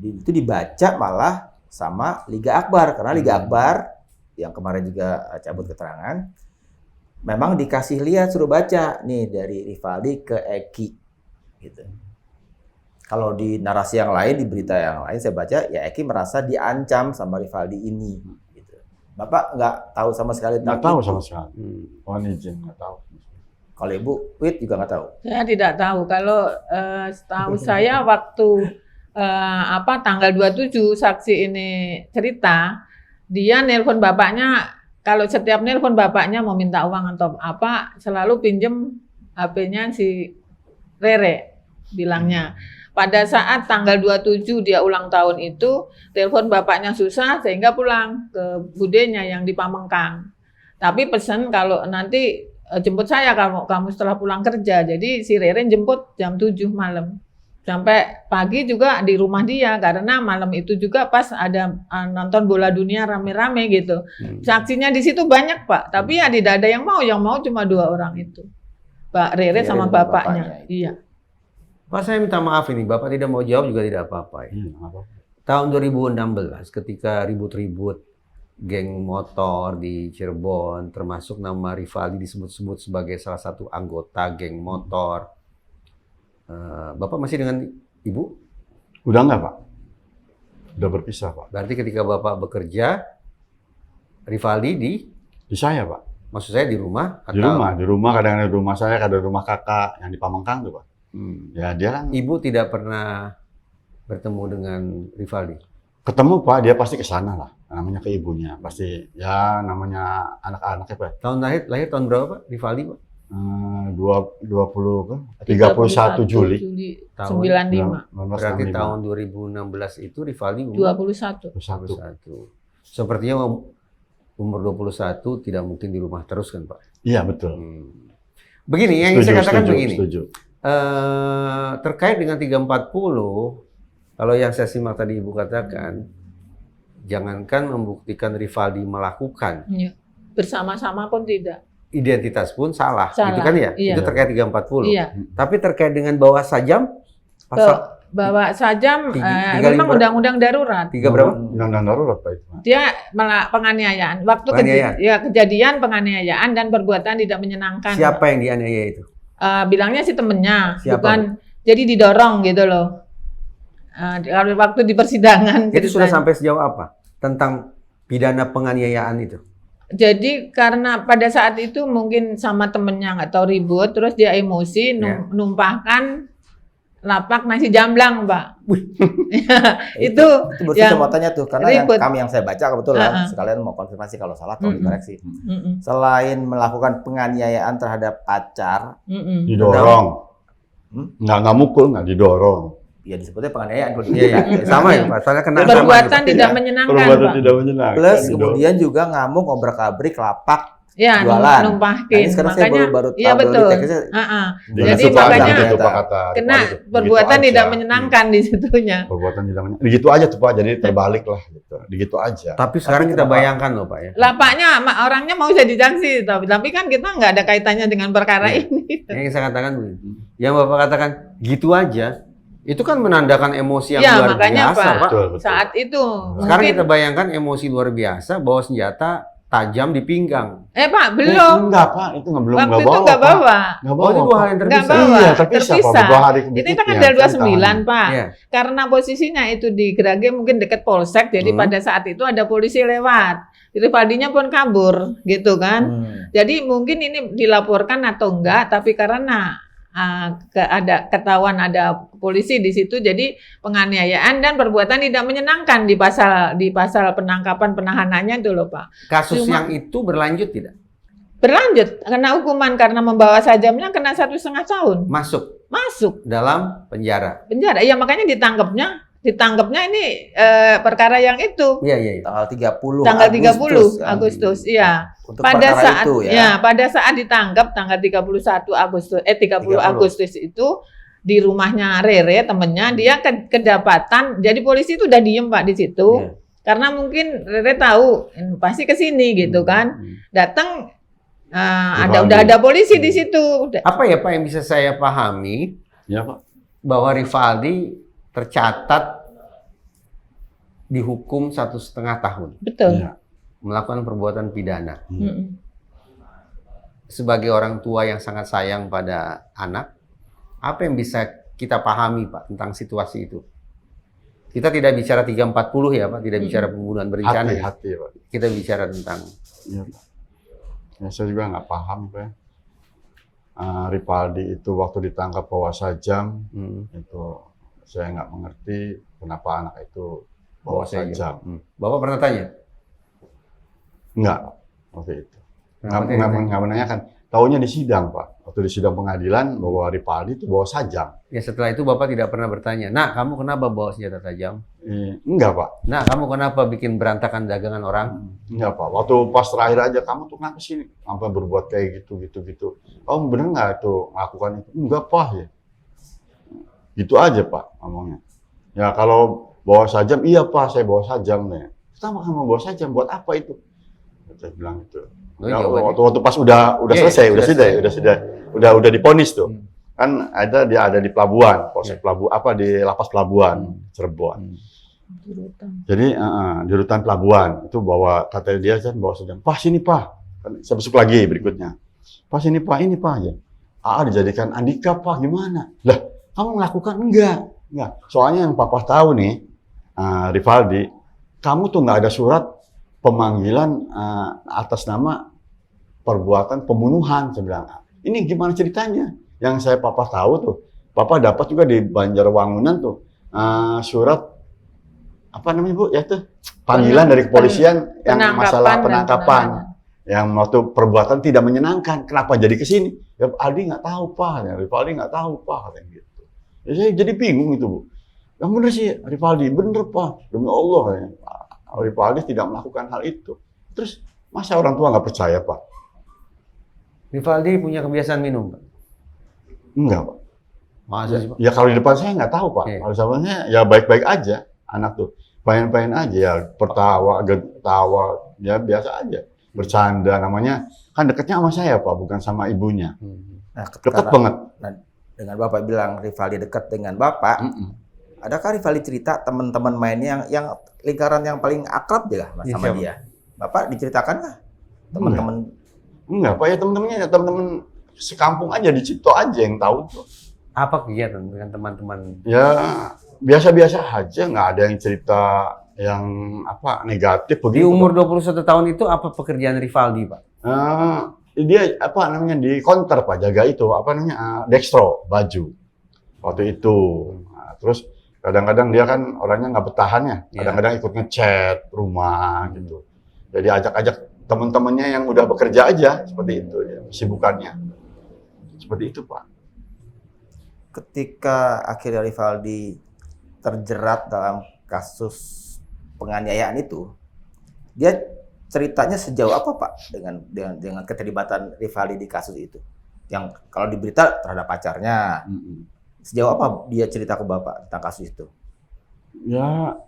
Itu dibaca malah sama Liga Akbar karena Liga Akbar yang kemarin juga cabut keterangan memang dikasih lihat suruh baca nih dari Rivaldi ke Eki gitu. Kalau di narasi yang lain, di berita yang lain saya baca ya Eki merasa diancam sama Rivaldi ini gitu. Bapak nggak tahu sama sekali tentang nggak tahu itu? sama sekali. Mohon izin nggak tahu. Kalau Ibu Wit juga nggak tahu. Saya tidak tahu. Kalau setahu saya waktu tanggal 27 saksi ini cerita, dia nelpon bapaknya, kalau setiap nelpon bapaknya mau minta uang atau apa, selalu pinjem HP-nya si Rere, bilangnya. Pada saat tanggal 27 dia ulang tahun itu, telepon bapaknya susah sehingga pulang ke budenya yang di Pamengkang. Tapi pesan kalau nanti jemput saya kamu setelah pulang kerja. Jadi si Rere jemput jam 7 malam. Sampai pagi juga di rumah dia karena malam itu juga pas ada nonton bola dunia rame-rame gitu. Saksinya di situ banyak Pak, tapi ya tidak ada yang mau cuma 2 orang itu. Pak Rere sama bapaknya. Iya. Pak, saya minta maaf ini, Bapak tidak mau jawab juga tidak apa-apa ya. Tahun 2016 ketika ribut-ribut geng motor di Cirebon, termasuk nama Rivaldi disebut-sebut sebagai salah satu anggota geng motor. Bapak masih dengan Ibu? Udah nggak Pak? Udah berpisah Pak. Berarti ketika Bapak bekerja, Rivaldi Di saya Pak. maksud saya di rumah? Atau? Di rumah kadang-kadang di rumah saya, kadang di rumah kakak yang di Pamengkang tuh Pak. Ya dia kan. Ibu tidak pernah bertemu dengan Rivaldi? Ketemu Pak, dia pasti ke sana lah. Namanya ke ibunya, pasti ya namanya anak-anaknya Pak. Tahun lahir tahun berapa Pak? Rivaldi Pak? 31 Juli. Tahun 95. Berarti tahun 2016 itu Rivaldi umur 21. 21. Sepertinya umur 21 tidak mungkin di rumah terus kan Pak? Iya betul. Begini, yang saya katakan begini. Setuju. Terkait dengan 340, kalau yang saya simak tadi Ibu katakan, jangankan membuktikan Rivaldi melakukan, Iya. Bersama-sama pun tidak. identitas pun salah. Salah, Itu kan ya? iya. Itu terkait 340. Iya. Tapi terkait dengan bawa sajam, pasal Bawa sajam, Tiga memang lima- undang-undang darurat. 3 berapa? Undang-undang darurat Pak itu. Dia penganiayaan. Waktu Penganiayaan. kejadian penganiayaan dan perbuatan tidak menyenangkan. Siapa yang dianiaya itu? Bilangnya sih temennya, Siapa, bukan. Jadi didorong gitu loh. Kalau waktu di persidangan. Itu sudah ceritanya. sampai sejauh apa? Tentang pidana penganiayaan itu? Jadi karena pada saat itu mungkin sama temennya nggak tahu ribut, terus dia emosi numpahkan lapak nasi jamblang, Pak. itu bersih yang semuanya tuh karena ribut. yang saya baca kebetulan sekalian mau konfirmasi kalau salah tolong dikoreksi. Selain melakukan penganiayaan terhadap pacar, Didorong. Nggak mukul, nggak didorong. ya disebutnya penganiayaan. Iya, sama ya, pasalnya kena perbuatan tidak menyenangkan, Perbuatan Pak. tidak menyenangkan. Plus Didorong. kemudian juga ngamuk obrak-abrik lapak Ya, jualan. numpahin. Nah, ini sekarang saya baru iya tahu betul. di teksnya. Dengan Jadi suka makanya ada itu Pak kata. kena Begitu perbuatan aja. tidak menyenangkan di situnya. Perbuatan tidak menyenangkan. Begitu aja tuh Pak, jadi terbalik lah gitu. Begitu aja. Tapi sekarang kita kenapa? bayangkan loh Pak ya. Lapaknya orangnya mau jadi saksi, tapi kan kita nggak ada kaitannya dengan perkara Iya. ini. Yang saya katakan begini. Yang Bapak katakan gitu aja, itu kan menandakan emosi yang Ya, luar makanya, biasa, Pak. Pak. Betul, betul. Saat itu Sekarang mungkin kita bayangkan emosi luar biasa bawa senjata tajam di pinggang. Pak belum. Enggak Pak, itu belum Waktu nggak itu bawa. nggak Pak. bawa. Nggak Oh, itu 2 hal yang Nggak terpisah. bawa. Iya, terpisah Pak. Terpisah. Beberapa hari Itu berikutnya, tanggal 29, kan Pak. Iya. Karena posisinya itu di Gerage mungkin dekat polsek, jadi pada saat itu ada polisi lewat. Rivaldinya pun kabur gitu kan. Jadi mungkin ini dilaporkan atau enggak, tapi karena ada ketahuan ada polisi di situ, jadi penganiayaan dan perbuatan tidak menyenangkan di pasal penangkapan penahanannya itu loh Pak. Kasus yang itu berlanjut tidak? Berlanjut, kena hukuman karena membawa sajamnya kena 1,5 tahun. Masuk Dalam penjara. Iya makanya ditangkapnya ini perkara yang itu. Iya. Tanggal 30 Agustus, iya. Untuk Pada saat itu, ya. pada saat ditangkap tanggal 30 Agustus itu di rumahnya Rere temennya dia kedapatan. Jadi polisi itu udah diem Pak di situ. Karena mungkin Rere tahu pasti ke sini gitu kan. Datang udah ada polisi di situ. Apa ya Pak yang bisa saya pahami? Ya Pak. Bahwa Rivaldi tercatat dihukum 1,5 tahun. Betul. Ya. Melakukan perbuatan pidana. Mm-mm. Sebagai orang tua yang sangat sayang pada anak, apa yang bisa kita pahami Pak tentang situasi itu? Kita tidak bicara 340 ya Pak, tidak bicara pembunuhan berencana. Hati-hati Pak. Kita bicara tentang Ya, ya saya juga nggak paham Pak. Rivaldi itu waktu ditangkap bawa sajam, itu saya nggak mengerti kenapa anak itu bawa sajam. Bapak pernah tanya? Enggak, waktu itu. Nggak menanyakan. Taunya di sidang, Pak. Waktu di sidang pengadilan bahwa Rivaldi itu bawa sajam. Ya setelah itu Bapak tidak pernah bertanya, "Nak, kamu kenapa bawa senjata tajam? Enggak, Pak. Nak, kamu kenapa bikin berantakan dagangan orang?" Enggak, Pak. Waktu pas terakhir aja, kamu tuh kenapa sih sampai berbuat kayak gitu. Kamu bener nggak tuh melakukan itu? Enggak, Pak. Ya. Gitu aja, Pak, ngomongnya. Ya kalau bawa sajam, iya Pak, saya bawa sajam nih. Pertama kamu bawa sajam, buat apa itu? Saya bilang gitu. Ya, waktu pas udah selesai, udah diponis tuh. Kan dia ada di pelabuhan, polsek pelabuhan di lapas pelabuhan Cirebon. Jadi di rutan pelabuhan itu katanya dia kan bawa sajam. Pak sini Pak, saya besok lagi berikutnya. Pak sini Pak, ini Pak ya. Dijadikan Andika Pak, gimana? Lah kamu melakukan enggak. Soalnya yang Papa tahu nih, Rivaldi, kamu tuh nggak ada surat pemanggilan atas nama perbuatan pembunuhan. Saya bilang, ini gimana ceritanya? Yang saya Papa tahu tuh, Papa dapat juga di Banjarwangunan tuh surat apa namanya Bu? Ya tuh panggilan dari kepolisian yang masalah penangkapan, yang waktu perbuatan tidak menyenangkan. Kenapa jadi ke sini? Ya Aldi nggak tahu Pak, ya Rivaldi nggak tahu Pak, katanya gitu. Ya, saya jadi bingung itu Bu. Yang bener sih Rivaldi, bener Pak, demi Allah ya. Rivaldi tidak melakukan hal itu. Terus masa orang tua nggak percaya Pak? Rivaldi punya kebiasaan minum Pak? Enggak Pak. Masa sih Pak? Ya kalau di depan saya nggak tahu Pak. Kalau sama ya baik-baik aja anak tuh. Pengen-pengen aja ya, ketawa, ya biasa aja. Bercanda namanya. Kan dekatnya sama saya Pak, bukan sama ibunya. Nah, dekat banget. Dengan Bapak bilang Rivaldi dekat dengan Bapak, adakah Rivaldi cerita teman-teman mainnya yang lingkaran yang paling akrab juga sama dia? Bapak diceritakan nggak? Teman-teman? Enggak Pak, ya teman-teman sekampung aja, di Cipto aja yang tahu tuh. Apa kegiatan dengan teman-teman? Ya biasa-biasa aja, nggak ada yang cerita yang negatif begitu. Di umur 21 tahun itu apa pekerjaan Rivaldi Pak? Dia di counter Pak, jaga itu dextro baju waktu itu. Nah, terus kadang-kadang dia kan orangnya nggak bertahan ya, kadang-kadang ikut ngechat rumah gitu. Jadi ajak-ajak teman-temannya yang udah bekerja aja seperti itu ya, sibukannya seperti itu Pak. Ketika akhirnya Rivaldi terjerat dalam kasus penganiayaan itu, dia ceritanya sejauh apa Pak dengan keterlibatan Rivaldi di kasus itu? Yang kalau di berita terhadap pacarnya, sejauh apa dia cerita ke Bapak tentang kasus itu? Ya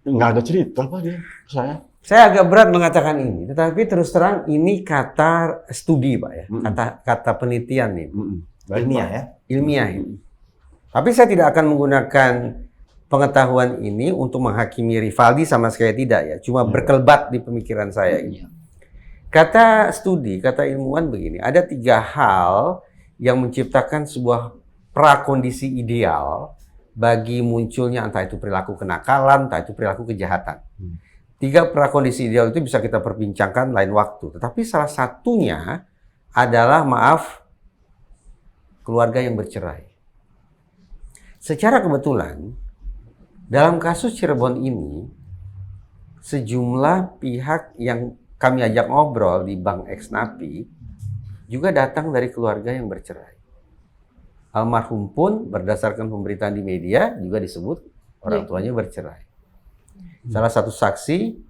nggak ada cerita Pak dia ke saya. Saya agak berat mengatakan ini, tetapi terus terang ini kata studi Pak ya, kata penelitian nih. Ilmiah ya? Ilmiah ini. Tapi saya tidak akan menggunakan pengetahuan ini untuk menghakimi Rivaldi sama sekali tidak ya, cuma berkelebat di pemikiran saya ini. Kata studi, kata ilmuwan begini, ada 3 hal yang menciptakan sebuah prakondisi ideal bagi munculnya entah itu perilaku kenakalan, entah itu perilaku kejahatan. 3 prakondisi ideal itu bisa kita perbincangkan lain waktu. Tetapi salah satunya adalah keluarga yang bercerai. Secara kebetulan, dalam kasus Cirebon ini, sejumlah pihak yang kami ajak ngobrol di Bank X Napi juga datang dari keluarga yang bercerai. Almarhum pun berdasarkan pemberitaan di media juga disebut orang tuanya bercerai. Salah satu saksi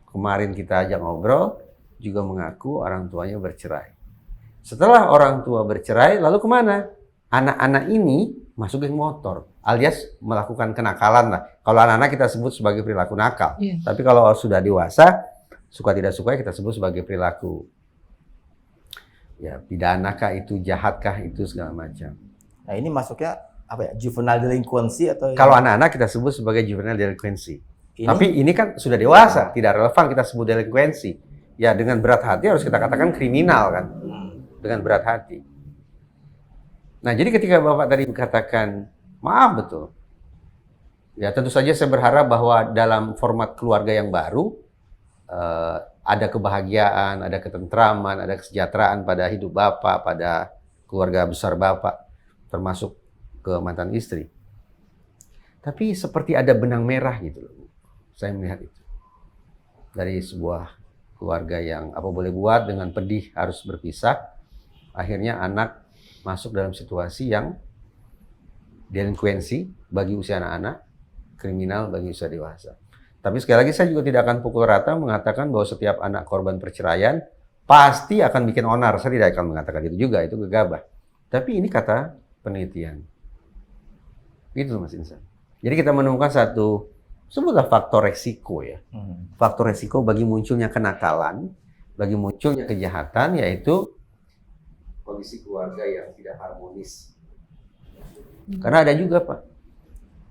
kemarin kita ajak ngobrol juga mengaku orang tuanya bercerai. Setelah orang tua bercerai, lalu kemana? Anak-anak ini masuk geng motor, alias melakukan kenakalan lah. Kalau anak-anak kita sebut sebagai perilaku nakal. Tapi kalau sudah dewasa, suka tidak suka kita sebut sebagai perilaku ya pidanakah itu, jahatkah itu, segala macam. Nah ini masuknya apa ya? Juvenile delinquency atau? Kalau anak-anak kita sebut sebagai juvenile delinquency. Tapi ini kan sudah dewasa, tidak relevan kita sebut delinquency. Ya dengan berat hati harus kita katakan kriminal kan. Dengan berat hati. Nah, jadi ketika Bapak tadi katakan, maaf betul. Ya, tentu saja saya berharap bahwa dalam format keluarga yang baru, ada kebahagiaan, ada ketentraman, ada kesejahteraan pada hidup Bapak, pada keluarga besar Bapak, termasuk ke mantan istri. Tapi seperti ada benang merah gitu loh. Saya melihat itu. Dari sebuah keluarga yang apa boleh buat dengan pedih harus berpisah, akhirnya anak masuk dalam situasi yang delinkuensi bagi usia anak-anak, kriminal bagi usia dewasa. Tapi sekali lagi saya juga tidak akan pukul rata mengatakan bahwa setiap anak korban perceraian pasti akan bikin onar. Saya tidak akan mengatakan itu juga, itu gegabah. Tapi ini kata penelitian. Gitu Mas Insan. Jadi kita menemukan satu, sebutlah faktor resiko ya. Faktor resiko bagi munculnya kenakalan, bagi munculnya kejahatan, yaitu kondisi keluarga yang tidak harmonis. Karena ada juga Pak,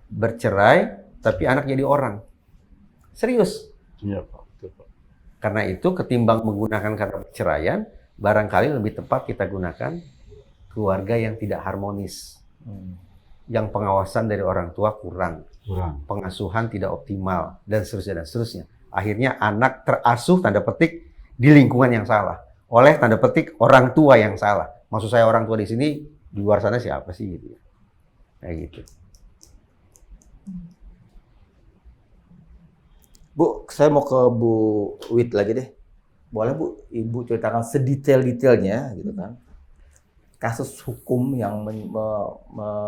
bercerai tapi anak jadi orang. Serius. Iya Pak, betul Pak. Karena itu ketimbang menggunakan kata perceraian, barangkali lebih tepat kita gunakan keluarga yang tidak harmonis. Yang pengawasan dari orang tua kurang. Pengasuhan tidak optimal, dan seterusnya dan seterusnya. Akhirnya anak terasuh tanda petik di lingkungan yang salah. Oleh tanda petik orang tua yang salah. Maksud saya orang tua di sini, di luar sana siapa sih gitu ya. Kayak gitu. Bu, saya mau ke Bu Wit lagi deh. Boleh Bu, Ibu ceritakan sedetail-detailnya gitu kan. Kasus hukum yang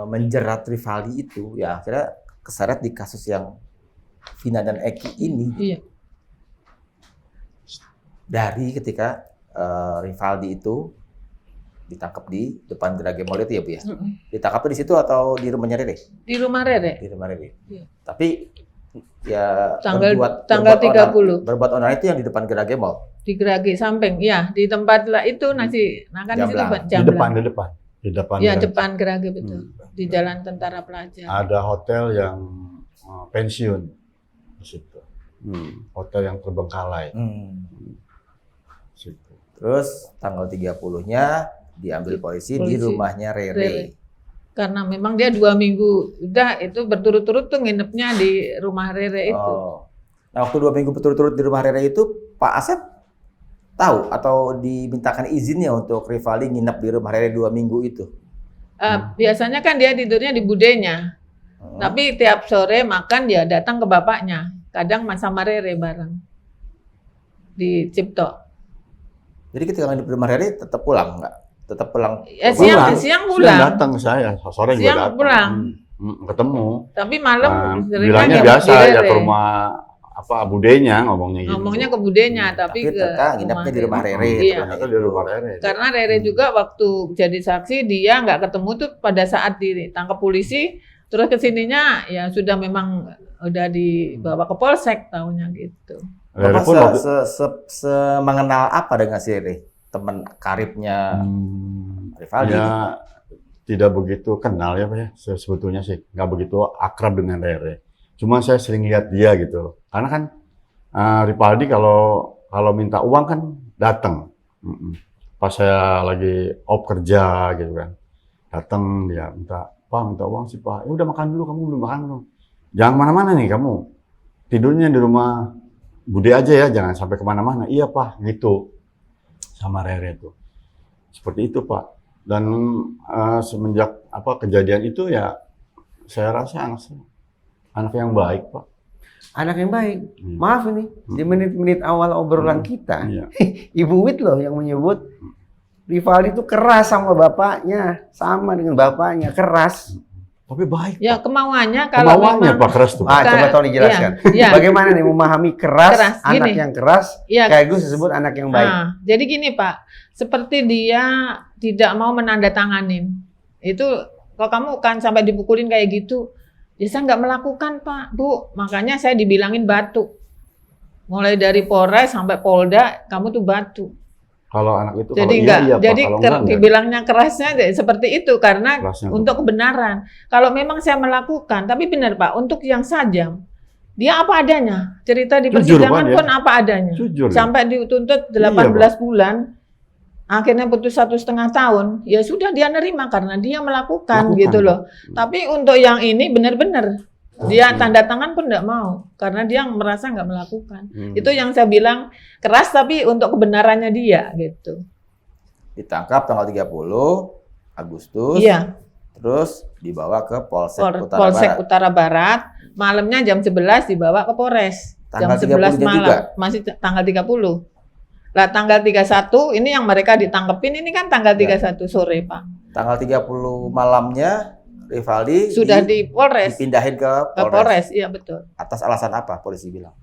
menjerat Rivaldi itu, ya akhirnya keseret di kasus yang Vina dan Eki ini. Iya. Dari ketika Rivaldi itu ditangkap di depan Gerage Mall itu ya Bu ya? Ditangkapnya di situ atau di rumahnya Rere? Di rumah Rere. Di rumah Rere. Iya. Tapi ya tanggal 30. Berbuat onar itu yang di depan Gerage Mall. Di Gerage samping, ya di tempat lah itu nasi makan di situ Di depan. Ya depan Gerage betul. Di Jalan Tentara Pelajar. Ada hotel yang pensiun di situ. Hotel yang terbengkalai. Situ. Terus tanggal 30-nya diambil polisi di rumahnya Rere. Karena memang dia 2 minggu udah itu berturut-turut tuh nginepnya di rumah Rere itu. Nah waktu 2 minggu berturut-turut di rumah Rere itu Pak Asep tahu atau dimintakan izinnya untuk Rivaldi nginep di rumah Rere 2 minggu itu? Biasanya kan dia tidurnya di budenya. Tapi tiap sore makan dia datang ke bapaknya. Kadang sama Rere bareng. Di Cipto. Jadi ketika nginep di rumah Rere tetap pulang nggak? Tetap pulang? Siang pulang. Siang datang ke saya, sore juga datang. Pulang. Ketemu. Tapi malam bilangnya biasa ya ke rumah budenya ngomongnya gitu. Ngomongnya ke budenya, tapi tetap nginepnya di rumah Rere. Iya. Ternyata di rumah Rere. Karena Rere juga waktu jadi saksi dia nggak ketemu tuh pada saat ditangkap polisi, terus kesininya ya sudah memang udah dibawa ke polsek tahunya gitu. Bapak mengenal apa dengan si Rere? Teman karibnya Rivaldi? Ya tidak begitu kenal ya Pak ya. Sebetulnya sih nggak begitu akrab dengan Rere. Cuma saya sering lihat dia gitu. Karena kan Rivaldi kalau minta uang kan datang. Pas saya lagi off kerja gitu kan. Datang dia minta uang sih Pak. Ya udah makan dulu, kamu belum makan belum? Jangan mana-mana nih kamu. Tidurnya di rumah Bude aja ya, jangan sampai kemana-mana. Iya Pak, gitu. Sama Rere tuh. Seperti itu Pak. Dan semenjak kejadian itu ya, saya rasa anak yang baik Pak. Anak yang baik. Maaf ini, di menit-menit awal obrolan kita, Ibu Wit loh yang menyebut Rivaldi itu keras sama bapaknya, sama dengan bapaknya, keras. Tapi baik. Ya kemauannya kalau kemauannya memang Pak keras tuh. Coba tolong dijelaskan. Iya. Bagaimana nih memahami keras anak gini. yang keras, Iya. kayak gue disebut anak yang baik. Jadi gini Pak, seperti dia tidak mau menandatanganin. Itu kalau kamu kan sampai dipukulin kayak gitu, ya saya nggak melakukan Pak, Bu. Makanya saya dibilangin batu. Mulai dari Polres sampai Polda, kamu tuh batu. Kalau anak itu Jadi kalau enggak, iya, jadi Pak. Kalau enggak, dibilangnya kerasnya seperti itu karena Kerasnya untuk kebenaran. Kalau memang saya melakukan, tapi benar Pak, untuk yang sajam, dia apa adanya. Cerita di Jujur, persidangan Pak, dia. pun apa adanya. Jujur, ya. Sampai dituntut 18 Iya, bulan, akhirnya putus 1,5 tahun. Ya sudah dia nerima karena dia melakukan gitu loh. Tapi untuk yang ini benar-benar dia tanda tangan pun enggak mau karena dia merasa nggak melakukan. Itu yang saya bilang keras tapi untuk kebenarannya dia gitu. Ditangkap tanggal 30 Agustus. Iya. Terus dibawa ke Polsek Polsek Utara Barat. Utara Barat. Malamnya jam 11 dibawa ke Polres. Tanggal Jam 11 30-nya malam. juga? Masih tanggal 30. Lah tanggal 31 ini yang mereka ditangkepin ini kan tanggal 31 sore, Pak. Tanggal 30 malamnya Rivaldi Sudah di Polres. dipindahin ke Ke Polres. Polres, iya betul. Atas alasan apa polisi bilang?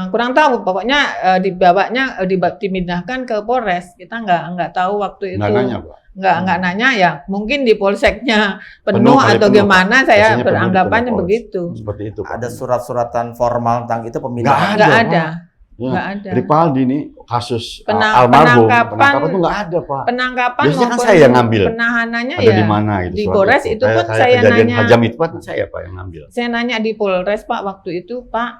Kurang tahu, pokoknya dibawanya dipindahkan ke Polres. Kita nggak tahu waktu itu. Nggak nanya Pak. Nggak nanya ya. Mungkin di polseknya Penuh penuh kali atau penuh, gimana? Pak. Saya Biasanya penuh di beranggapannya Polres. begitu. Seperti itu Pak. Ada surat-suratan formal tentang itu pemindahan? Nggak Pak. ada. Ya. Nggak ada. Rivaldi nih kasus Penangkapan- penangkapan tuh nggak ada Pak. Penangkapan Biasanya kan maupun saya yang ngambil. penahanannya Ada ya di mana gitu. di surat Polres itu pun Kayak saya kejadian nanya. Hajam itu Pak, saya Pak yang ngambil. Saya nanya di Polres Pak waktu itu Pak,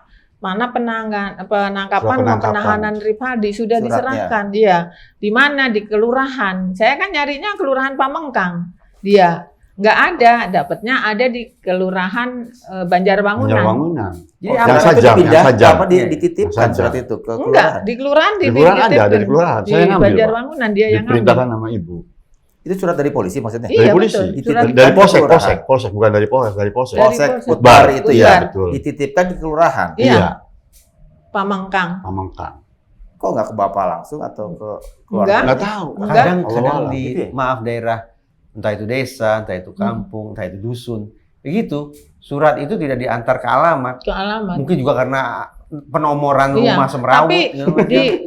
mana penangkapan Surat mau penangkapan. penahanan Rivaldi sudah Suratnya. diserahkan dia. Di mana di kelurahan. Saya kan nyarinya kelurahan Pamengkang. Dia nggak ada, dapatnya ada di kelurahan Banjarwangunan. Bangunan. Jadi Yang apa Surat itu sajam, dipindah, yang sajam. apa dititipkan Yang surat sajam. itu ke Enggak, kelurahan? di kelurahan Di kelurahan ada dititipin. kelurahan. Di Saya ngambil Pak. Banjarwangunan dia yang ngambil. Diperintahkan sama Ibu. Itu surat dari polisi maksudnya? Iya, Dari polisi. betul. Surat Dari ke Polsek, kelurahan. Polsek, bukan dari Polres, dari Polsek. Dari Polsek Polsek. Utbar itu Utbar. ya, Betul. dititipkan di kelurahan. Iya. Pamengkang. Pamengkang. Kok nggak ke bapak langsung atau ke Enggak. keluarga? Nggak tahu. Enggak. Kadang Allah, di gitu ya? maaf daerah, entah itu desa, entah itu kampung, entah itu dusun, begitu surat itu tidak diantar ke alamat. Ke alamat. Mungkin juga karena penomoran Iya, rumah Semrawut. tapi gitu.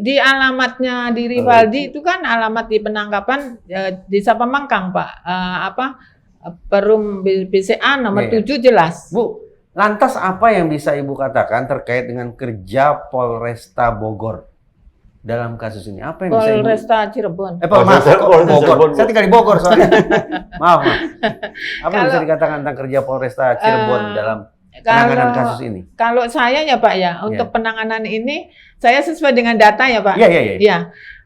di alamatnya di Rivaldi itu kan alamat di penangkapan Desa Pamengkang Pak. Perum BCA nomor Iya. 7 jelas. Bu, lantas apa yang bisa Ibu katakan terkait dengan kerja Polresta Bogor dalam kasus ini? Apa yang bisa Ibu? Polresta Cirebon. Maaf, Polresta Bogor. Cirebon. Saya tinggal di Bogor soalnya. maaf. Apa yang bisa Kalau- dikatakan tentang kerja Polresta Cirebon dalam penanganan kasus ini? Kalau saya ya Pak ya, untuk penanganan ini saya sesuai dengan data ya Pak. Iya. Ya,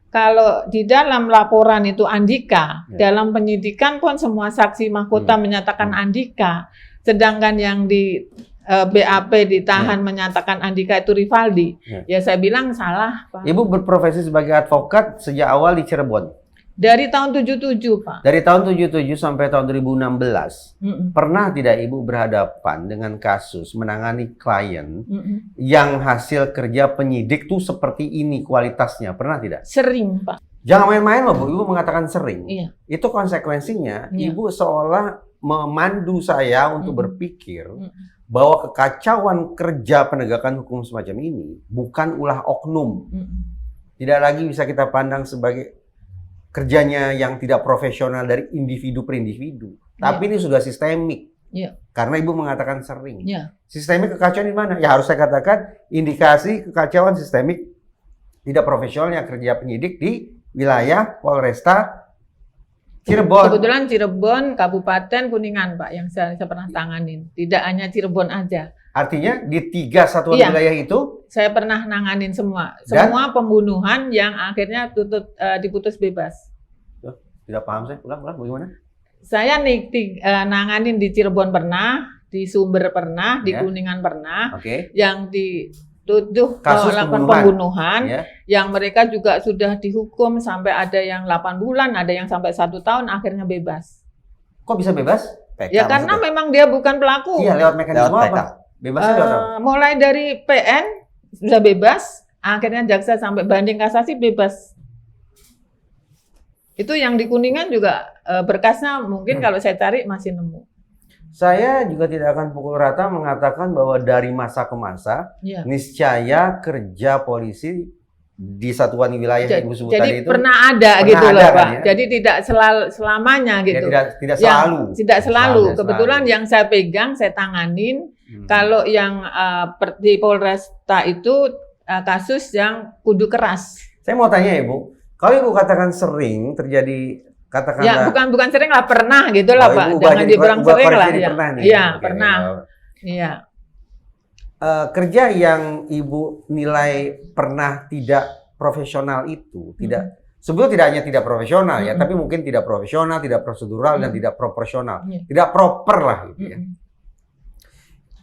kalau di dalam laporan itu Andika, Ya. dalam penyidikan pun semua saksi mahkota menyatakan Andika, sedangkan yang di BAP ditahan menyatakan Andika itu Rivaldi. Ya saya bilang salah Pak. Ibu berprofesi sebagai advokat sejak awal di Cirebon. Dari tahun 77 Pak. Dari tahun 77 sampai tahun 2016, Mm-mm. pernah tidak Ibu berhadapan dengan kasus menangani klien Mm-mm. yang hasil kerja penyidik tuh seperti ini kualitasnya? Pernah tidak? Sering Pak. Jangan main-main loh Bu, Ibu mengatakan sering. Iya. Itu konsekuensinya Iya. Ibu seolah memandu saya untuk berpikir Mm-mm. bahwa kekacauan kerja penegakan hukum semacam ini bukan ulah oknum. Mm-mm. Tidak lagi bisa kita pandang sebagai kerjanya yang tidak profesional dari individu per individu. Tapi ini sudah sistemik. Iya. Karena Ibu mengatakan sering. Iya. Sistemik kekacauan di mana? Ya harus saya katakan indikasi kekacauan sistemik tidak profesionalnya kerja penyidik di wilayah Polresta Cirebon. Kebetulan Cirebon, Kabupaten Kuningan Pak yang saya pernah tanganin. Tidak hanya Cirebon aja. Artinya di 3 satuan Iya. wilayah itu Saya pernah nanganin semua. Dan? Semua pembunuhan yang akhirnya diputus bebas. tidak paham saya. Ulang bagaimana? Saya nanganin di Cirebon pernah, di Sumber pernah, di Ya. Kuningan pernah, Oke. yang di tuduh Kasus melakukan pembunuhan. pembunuhan, Ya. yang mereka juga sudah dihukum sampai ada yang 8 bulan, ada yang sampai 1 tahun, akhirnya bebas. Kok bisa bebas? PK Ya karena maksudnya. memang dia bukan pelaku. Iya, lewat mekanisme Lewat apa? PK. Bebasnya lewat apa? Mulai dari PN sudah bebas, akhirnya jaksa sampai banding kasasi bebas. Itu yang di Kuningan juga berkasnya mungkin kalau saya cari masih nemu. Saya juga tidak akan pukul rata mengatakan bahwa dari masa ke masa, Iya. niscaya kerja polisi di satuan wilayah yang Ibu sebut Jadi tadi itu pernah ada pernah gitu ada loh kan, Pak. ya? Jadi tidak selamanya ya, gitu. tidak selalu. Tidak selalu. Tidak Kebetulan selalu. yang saya pegang, saya tanganin. Hmm. Kalau yang di Polresta itu kasus yang kudu keras. Saya mau tanya Ibu, kalau Ibu katakan sering terjadi Ya katakanlah bukan sering lah, pernah gitu lah Oh, Pak. Ibu ubah Jangan jadi- dibilang ubah sering koreksi lah. jadi Ya. pernah nih. Iya, Oke, pernah. oh. Iya. Kerja yang Ibu nilai pernah tidak profesional itu, tidak sebetulnya tidak hanya tidak profesional ya, tapi mungkin tidak profesional, tidak prosedural dan tidak proporsional, Iya. tidak proper lah gitu ya. Mm-mm.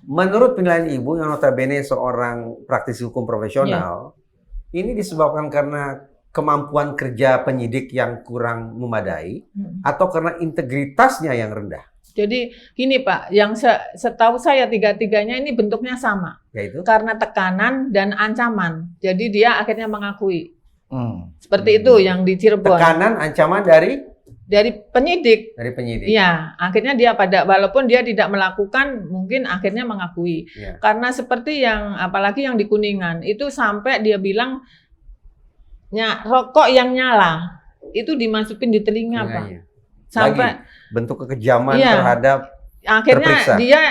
Menurut penilaian Ibu yang notabene seorang praktisi hukum profesional, ini disebabkan karena kemampuan kerja penyidik yang kurang memadai Mm. atau karena integritasnya yang rendah, Jadi gini Pak, yang setahu saya tiga-tiganya ini bentuknya sama. yaitu Karena tekanan dan ancaman. Jadi dia akhirnya mengakui. Hmm. Seperti itu yang di Cirebon. tekanan, ancaman dari Dari penyidik. penyidik. Iya, akhirnya dia walaupun dia tidak melakukan, mungkin akhirnya mengakui. Iya. Karena seperti yang, apalagi yang di Kuningan, itu sampai dia bilang, rokok yang nyala, itu dimasukin di telinga Pak. Telinganya. Sampai Bentuk kekejaman Iya. terhadap akhirnya terperiksa. dia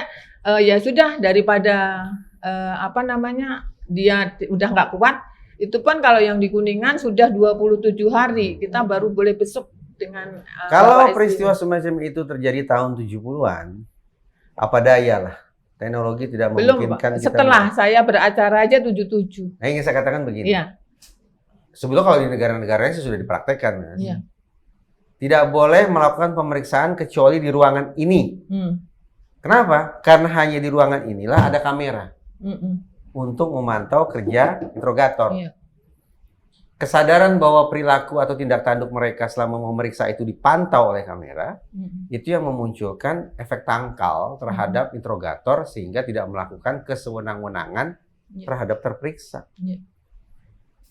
ya sudah daripada dia udah nggak kuat, itu pun kalau yang di Kuningan sudah 27 hari kita baru boleh besuk dengan Kalau Bapak peristiwa SBY. semacam itu terjadi tahun 70-an, apa daya lah. Teknologi tidak Belum memungkinkan Pak. kita. Setelah saya beracara aja 77. Nah, ingin saya katakan begini. Iya, Sebetulnya kalau di negara-negara lain sudah dipraktekkan. Kan? iya. Tidak boleh melakukan pemeriksaan kecuali di ruangan ini. Hmm. Kenapa? Karena hanya di ruangan inilah ada kamera Mm-mm. untuk memantau kerja interrogator. Iya. Kesadaran bahwa perilaku atau tindak tanduk mereka selama memeriksa itu dipantau oleh kamera, Mm-mm. itu yang memunculkan efek tangkal terhadap interrogator sehingga tidak melakukan kesewenang-wenangan Iya. terhadap terperiksa. Iya.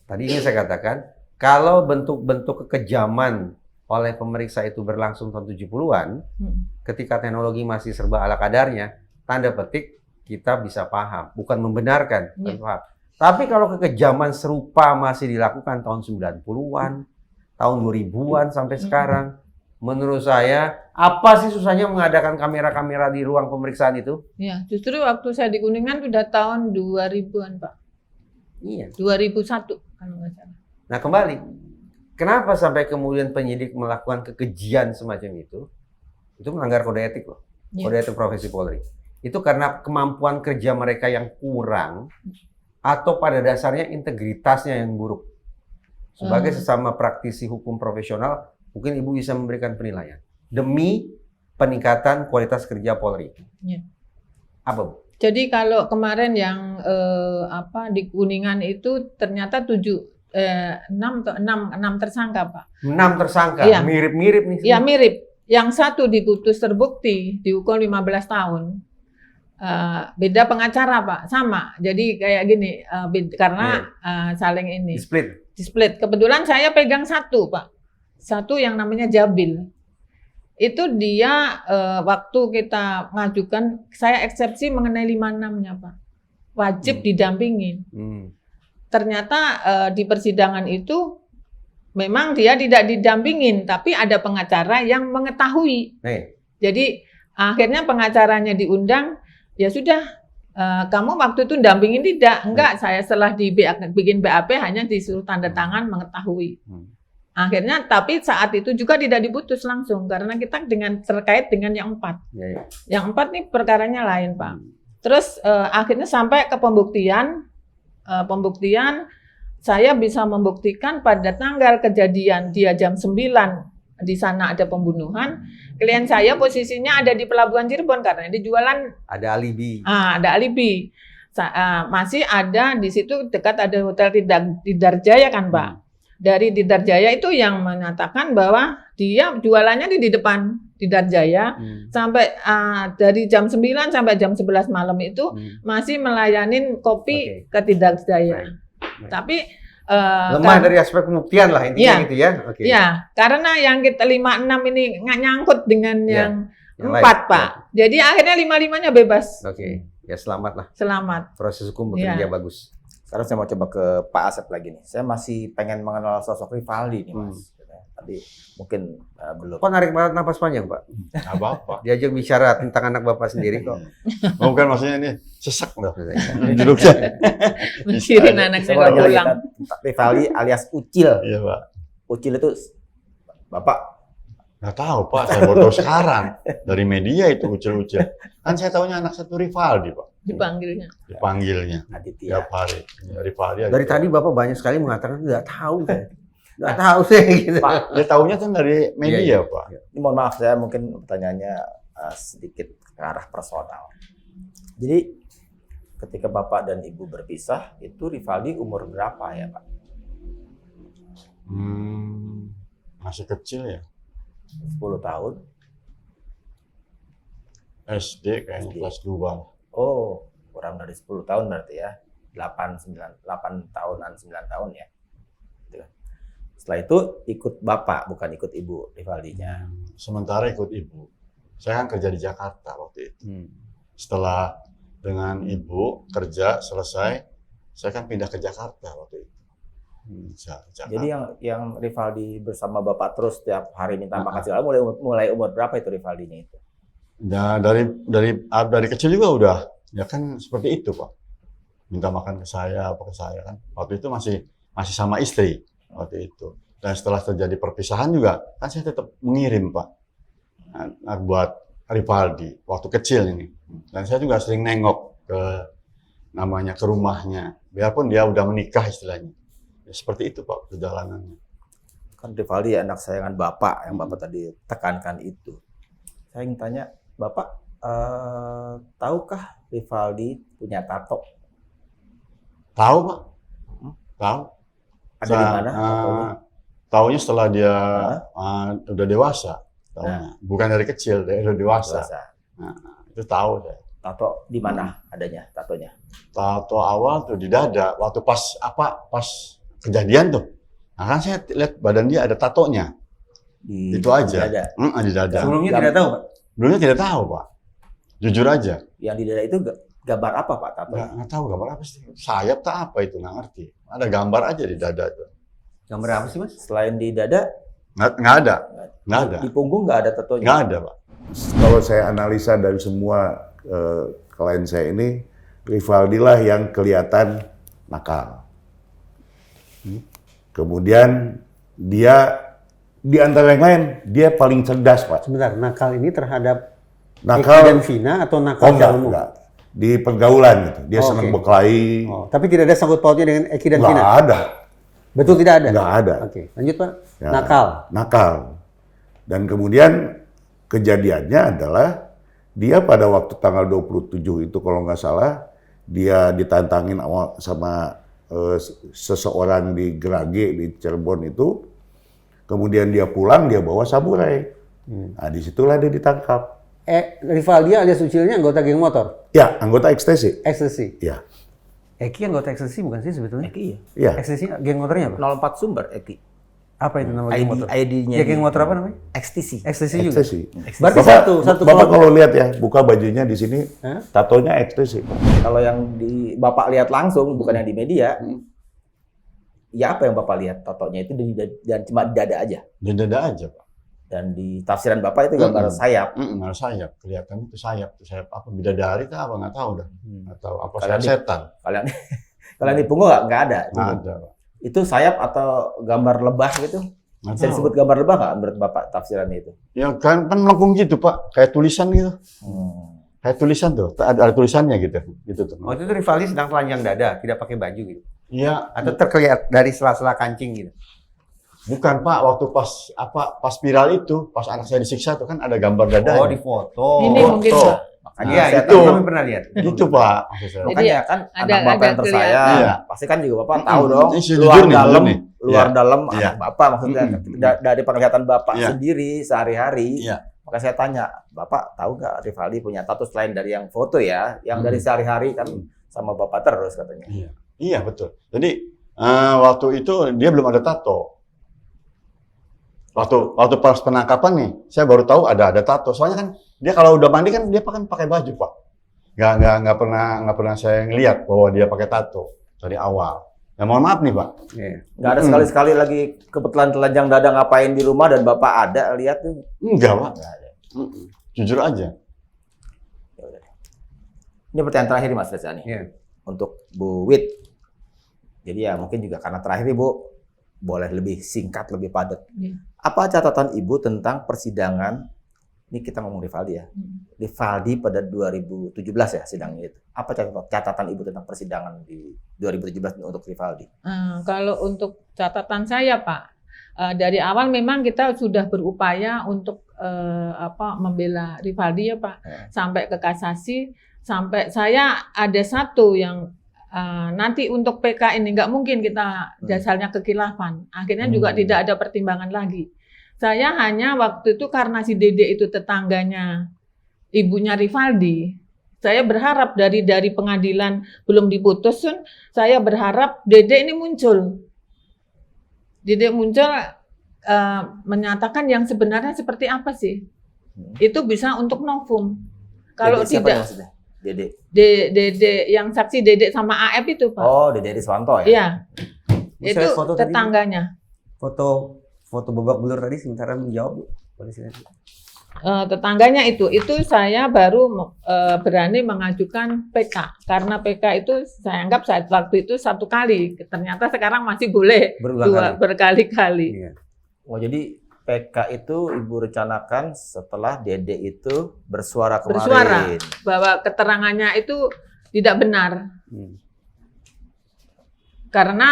Tadi ingin saya katakan, kalau bentuk-bentuk kekejaman oleh pemeriksa itu berlangsung tahun 70-an, ketika teknologi masih serba ala kadarnya, tanda petik kita bisa paham, bukan membenarkan, tapi paham. Tapi kalau kekejaman serupa masih dilakukan tahun 90-an, tahun 2000-an sampai sekarang, menurut saya, apa sih susahnya mengadakan kamera-kamera di ruang pemeriksaan itu? Iya, justru waktu saya di Kuningan sudah tahun 2000-an Pak. Iya. 2001 kalau nggak salah. Nah kembali, kenapa sampai kemudian penyidik melakukan kekejian semacam itu? Itu melanggar kode etik loh, Iya. kode etik profesi Polri. Itu karena kemampuan kerja mereka yang kurang, atau pada dasarnya integritasnya yang buruk. Sebagai sesama praktisi hukum profesional, mungkin Ibu bisa memberikan penilaian demi peningkatan kualitas kerja Polri. Iya. Apa Bu? Jadi kalau kemarin yang di Kuningan itu ternyata 6 tersangka Pak. 6 tersangka, Iya. mirip-mirip nih. Ya mirip. Yang satu diputus terbukti dihukum 15 tahun. Beda pengacara Pak, sama. Jadi kayak gini, karena saling ini. Split. Di-split. Kebetulan saya pegang satu Pak. Satu yang namanya Jabil. Itu dia waktu kita ngajukan, saya eksepsi mengenai 56-nya Pak. Wajib didampingin. Ternyata di persidangan itu memang dia tidak didampingin, tapi ada pengacara yang mengetahui. Jadi akhirnya pengacaranya diundang, ya sudah, kamu waktu itu dampingin tidak? Enggak, saya setelah bikin BAP hanya disuruh tanda tangan mengetahui. Akhirnya, tapi saat itu juga tidak diputus langsung, karena kita terkait dengan yang 4. Yang 4 nih perkaranya lain Pak. Terus akhirnya sampai ke pembuktian, saya bisa membuktikan pada tanggal kejadian dia jam 9 di sana ada pembunuhan. Klien saya posisinya ada di Pelabuhan Cirebon karena dia jualan. Ada alibi. Ada alibi. masih ada di situ dekat ada hotel Didarjaya kan Pak. Dari Didarjaya itu yang menyatakan bahwa dia jualannya di depan Didarjaya sampai dari jam 9 sampai jam 11 malam itu masih melayanin kopi ke Didarjaya. Tapi lemah dari aspek pembuktian lah intinya gitu ya. Oke. Ya, karena yang kita 5-6 ini nggak nyangkut dengan yang 4 lain. Pak. Jadi akhirnya 5-5-nya bebas. Oke. Ya selamat lah. Selamat. Proses hukum bekerja Iya. bagus. Sekarang saya mau coba ke Pak Asep lagi nih. Saya masih pengen mengenal sosok Rivaldi nih Mas. Tadi mungkin belum. Kok narik banget napas panjang Pak? Nggak apa-apa. Diajak bicara tentang anak Bapak sendiri kok. Bukan maksudnya ini sesak loh. Ini duduknya. Mikirin anaknya Saya mau nggak nanya lagi, pulang. Rivaldi alias Ucil. Iya Pak. Ucil itu Bapak Nggak tahu Pak, saya baru tahu sekarang. Dari media itu ucil-ucil. Kan saya tahunya anak satu Rivaldi Pak. Dipanggilnya. Dipanggilnya. Aditya. Tiap hari. Ya, Rivaldi. Dari tadi Bapak banyak sekali mengatakan nggak tahu saya. Nggak tahu saya gitu. Pak, dia tahunya kan dari media Pak. Ini mohon maaf saya mungkin pertanyaannya sedikit ke arah personal. Jadi ketika Bapak dan Ibu berpisah, itu Rivaldi umur berapa ya Pak? Masih kecil ya. 10 tahun? SD kayaknya SD. kelas 2. Oh, kurang dari 10 tahun berarti ya. 8 tahunan, 9 tahun ya. Gitu kan. Setelah itu ikut Bapak, bukan ikut Ibu Rivaldinya. Sementara ikut ibu. Saya kan kerja di Jakarta waktu itu. Setelah dengan ibu kerja selesai, saya kan pindah ke Jakarta waktu itu. Jakarta. Jadi yang Rivaldi bersama Bapak terus tiap hari minta makan segala mulai umur berapa itu Rivaldinya itu? Nah, dari kecil juga udah ya kan seperti itu Pak. Minta makan ke saya kan. Waktu itu masih sama istri waktu itu. Dan setelah terjadi perpisahan juga kan saya tetap mengirim Pak. Nah, buat Rivaldi waktu kecil ini. Dan saya juga sering nengok ke rumahnya. Biarpun dia udah menikah istilahnya. Ya, seperti itu Pak perjalanannya. Kan Rivaldi ya anak sayangan Bapak yang Bapak tadi tekankan itu. Saya ingin tanya, Bapak tahukah Rivaldi punya tato? Tahu Pak? Tahu. Ada di mana tatonya? Taunya setelah dia udah dewasa. Taunya. Bukan dari kecil, dia udah dewasa. Nah, itu tahu deh. Tato di mana adanya tatonya? Tato awal tuh di dada. Waktu pas kejadian tuh. Nah kan saya lihat badan dia ada tatonya. Itu aja. Di dada. Di dada. Sebelumnya tidak tahu Pak? Sebelumnya tidak tahu Pak. Jujur aja. Yang di dada itu gambar apa Pak tatonya? Nggak tahu gambar apa sih. Sayap tak apa itu, nggak ngerti. Ada gambar aja di dada itu. Gambar apa sih Mas? Selain di dada, Nggak ada. Nggak ada. di punggung nggak ada tatonya? Nggak ada Pak. Kalau saya analisa dari semua klien saya ini, Rivaldi lah yang kelihatan nakal. Kemudian dia di antara yang lain dia paling cerdas Pak. Sebentar, nakal ini terhadap Nakal Eki dan Vina atau nakal secara umum? enggak. Di pergaulan gitu. Dia senang oke. berkelahi. Oh, tapi tidak ada sangkut pautnya dengan Eki dan Vina? Nggak ada. Betul tidak ada? Nggak ada. Oke, lanjut Pak. Ya, Nakal. Nakal. Dan kemudian kejadiannya adalah dia pada waktu tanggal 27 itu kalau nggak salah dia ditantangin sama seseorang di Gerage di Cirebon itu. Kemudian dia pulang dia bawa samurai. Nah disitulah dia ditangkap. Rivaldi alias Ucilnya anggota geng motor? Ya anggota ekstasi. Ekstasi? Ya. Eki anggota ekstasi bukan sih sebetulnya? Eki ya. Ya. Ekstasi geng motornya apa? 04 Sumber Eki. Apa itu nama geng motor? ID-nya. Ya geng motor apa namanya? Ekstasi. Ekstasi juga? Ekstasi. Berarti satu Bapak kelompok. kalau lihat ya, buka bajunya di sini, Hah? tatonya ekstasi. Kalau yang di Bapak lihat langsung, bukan yang di media, ya apa yang Bapak lihat tatonya itu dan cuma di dada aja. Di dada aja Pak. Dan di tafsiran Bapak itu gambar sayap. Nggak ada sayap. Kelihatan itu sayap. Itu sayap apa? Bidadari itu apa? Nggak tahu dah. Nggak tahu. Apa Kalian sayap setan? Kalian di punggung nggak ada. Nggak ada Pak. Itu sayap atau gambar lebah gitu? Nggak Bisa tahu. disebut gambar lebah nggak menurut Bapak tafsirannya itu? Ya kan melengkung gitu Pak. Kayak tulisan gitu. Kayak tulisan tuh. Ada tulisannya gitu. Gitu tuh. Waktu itu Rivaldi sedang telanjang dada, tidak pakai baju gitu. Iya. Atau terlihat dari sela-sela kancing gitu. Bukan Pak. Waktu pas viral itu, pas anak saya disiksa tuh kan ada gambar dadanya. Oh, di foto. Ini mungkin Pak. Makanya Iya, saya itu tahu. kami pernah lihat. Itu Pak, maksud saya. Makanya kan ada- anak bapak ada yang tersayang, kelihatan. pasti kan juga bapak tahu dong Ini luar jujur nih, dalam, jujur nih. luar Iya. dalam Iya. anak bapak maksudnya dari penglihatan bapak Iya. sendiri sehari-hari. Iya. Maka saya tanya, bapak tahu nggak Rivaldi punya tato selain dari yang foto ya, yang dari sehari-hari kan sama bapak terus katanya. Iya, betul. Jadi waktu itu dia belum ada tato. Waktu pas penangkapan nih, saya baru tahu ada tato. Soalnya kan dia kalau udah mandi kan dia pakai baju, Pak. Nggak pernah saya ngelihat bahwa dia pakai tato dari awal. Ya mohon maaf nih, Pak. Iya. Nggak ada sekali-sekali lagi kebetulan telanjang dada ngapain di rumah dan bapak ada lihat tuh. Enggak, Pak. Nggak ada. Jujur aja. Ya udah deh. Ini pertanyaan terakhir nih Mas Reza nih. Iya. Untuk Bu Wit. Jadi ya mungkin juga karena terakhir nih Bu, boleh lebih singkat, lebih padat. Iya. Apa catatan Ibu tentang persidangan, ini kita ngomong Rivaldi ya, Rivaldi pada 2017 ya sidangnya itu. Apa catatan Ibu tentang persidangan di 2017 untuk Rivaldi? Kalau untuk catatan saya Pak, dari awal memang kita sudah berupaya untuk membela Rivaldi ya Pak, sampai ke kasasi, sampai saya ada satu yang nanti untuk PK ini nggak mungkin kita dasarnya kekhilafan. Akhirnya juga tidak ada pertimbangan lagi. Saya hanya waktu itu karena si Dede itu tetangganya ibunya Rivaldi. Saya berharap dari pengadilan belum diputus, saya berharap Dede ini muncul. Dede muncul menyatakan yang sebenarnya seperti apa sih? Itu bisa untuk novum. Kalau Dede siapa tidak maksudnya? Dede. Dede yang saksi Dede sama AF itu Pak. Oh, Dede Riswanto ya? Iya. Bisa Itu lihat foto tadi, Bu? tetangganya. Foto babak belur tadi sementara menjawab, Bu. Boleh silakan. Tetangganya itu saya baru berani mengajukan PK karena PK itu saya anggap saat waktu itu 1 kali, ternyata sekarang masih boleh berkali-kali. Iya. Oh, jadi PK itu Ibu rencanakan setelah Dede itu bersuara kemarin. Bersuara bahwa keterangannya itu tidak benar. Karena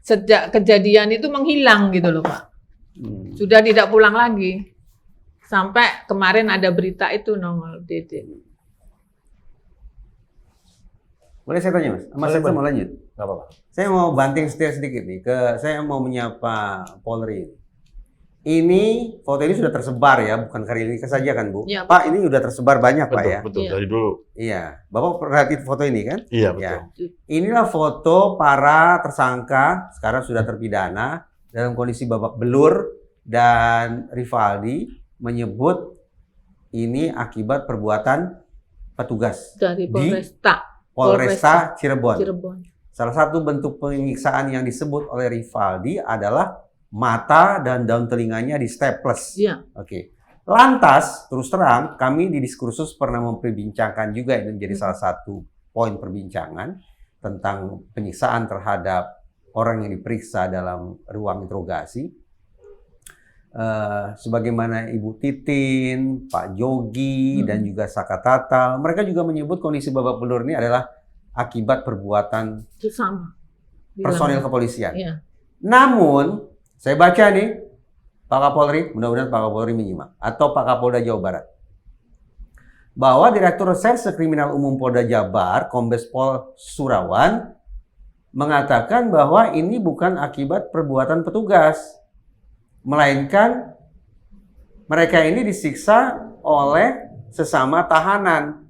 sejak kejadian itu menghilang gitu loh Pak. Sudah tidak pulang lagi. Sampai kemarin ada berita itu nongol Dede. Boleh saya tanya, Mas? Saya mau lanjut. Nggak apa-apa. Saya mau banting setir sedikit nih. Saya mau menyapa Polri. Ini foto ini sudah tersebar ya, bukan kali ini saja kan, Bu? Ya, Pak, ini sudah tersebar banyak, Pak ya? Betul, Iya. dari dulu. Iya. Bapak perhatiin foto ini kan? Iya, betul. Ya. Inilah foto para tersangka, sekarang sudah terpidana, dalam kondisi babak belur, dan Rivaldi menyebut ini akibat perbuatan petugas Dari di Polresta Cirebon. Salah satu bentuk penyiksaan yang disebut oleh Rivaldi adalah mata dan daun telinganya di staples. Iya. Oke. Lantas, terus terang, kami di Diskursus pernah memperbincangkan juga, ini menjadi salah satu poin perbincangan tentang penyiksaan terhadap orang yang diperiksa dalam ruang interogasi. Sebagaimana Ibu Titin, Pak Jogi, dan juga Saka Tatal, mereka juga menyebut kondisi babak belur ini adalah akibat perbuatan Itu sama. personil kepolisian. Iya. Namun, saya baca nih, Pak Kapolri, mudah-mudahan Pak Kapolri menyimak, atau Pak Kapolda Jawa Barat, bahwa Direktur Reserse Kriminal Umum Polda Jabar, Kombes Pol Surawan, mengatakan bahwa ini bukan akibat perbuatan petugas, melainkan mereka ini disiksa oleh sesama tahanan.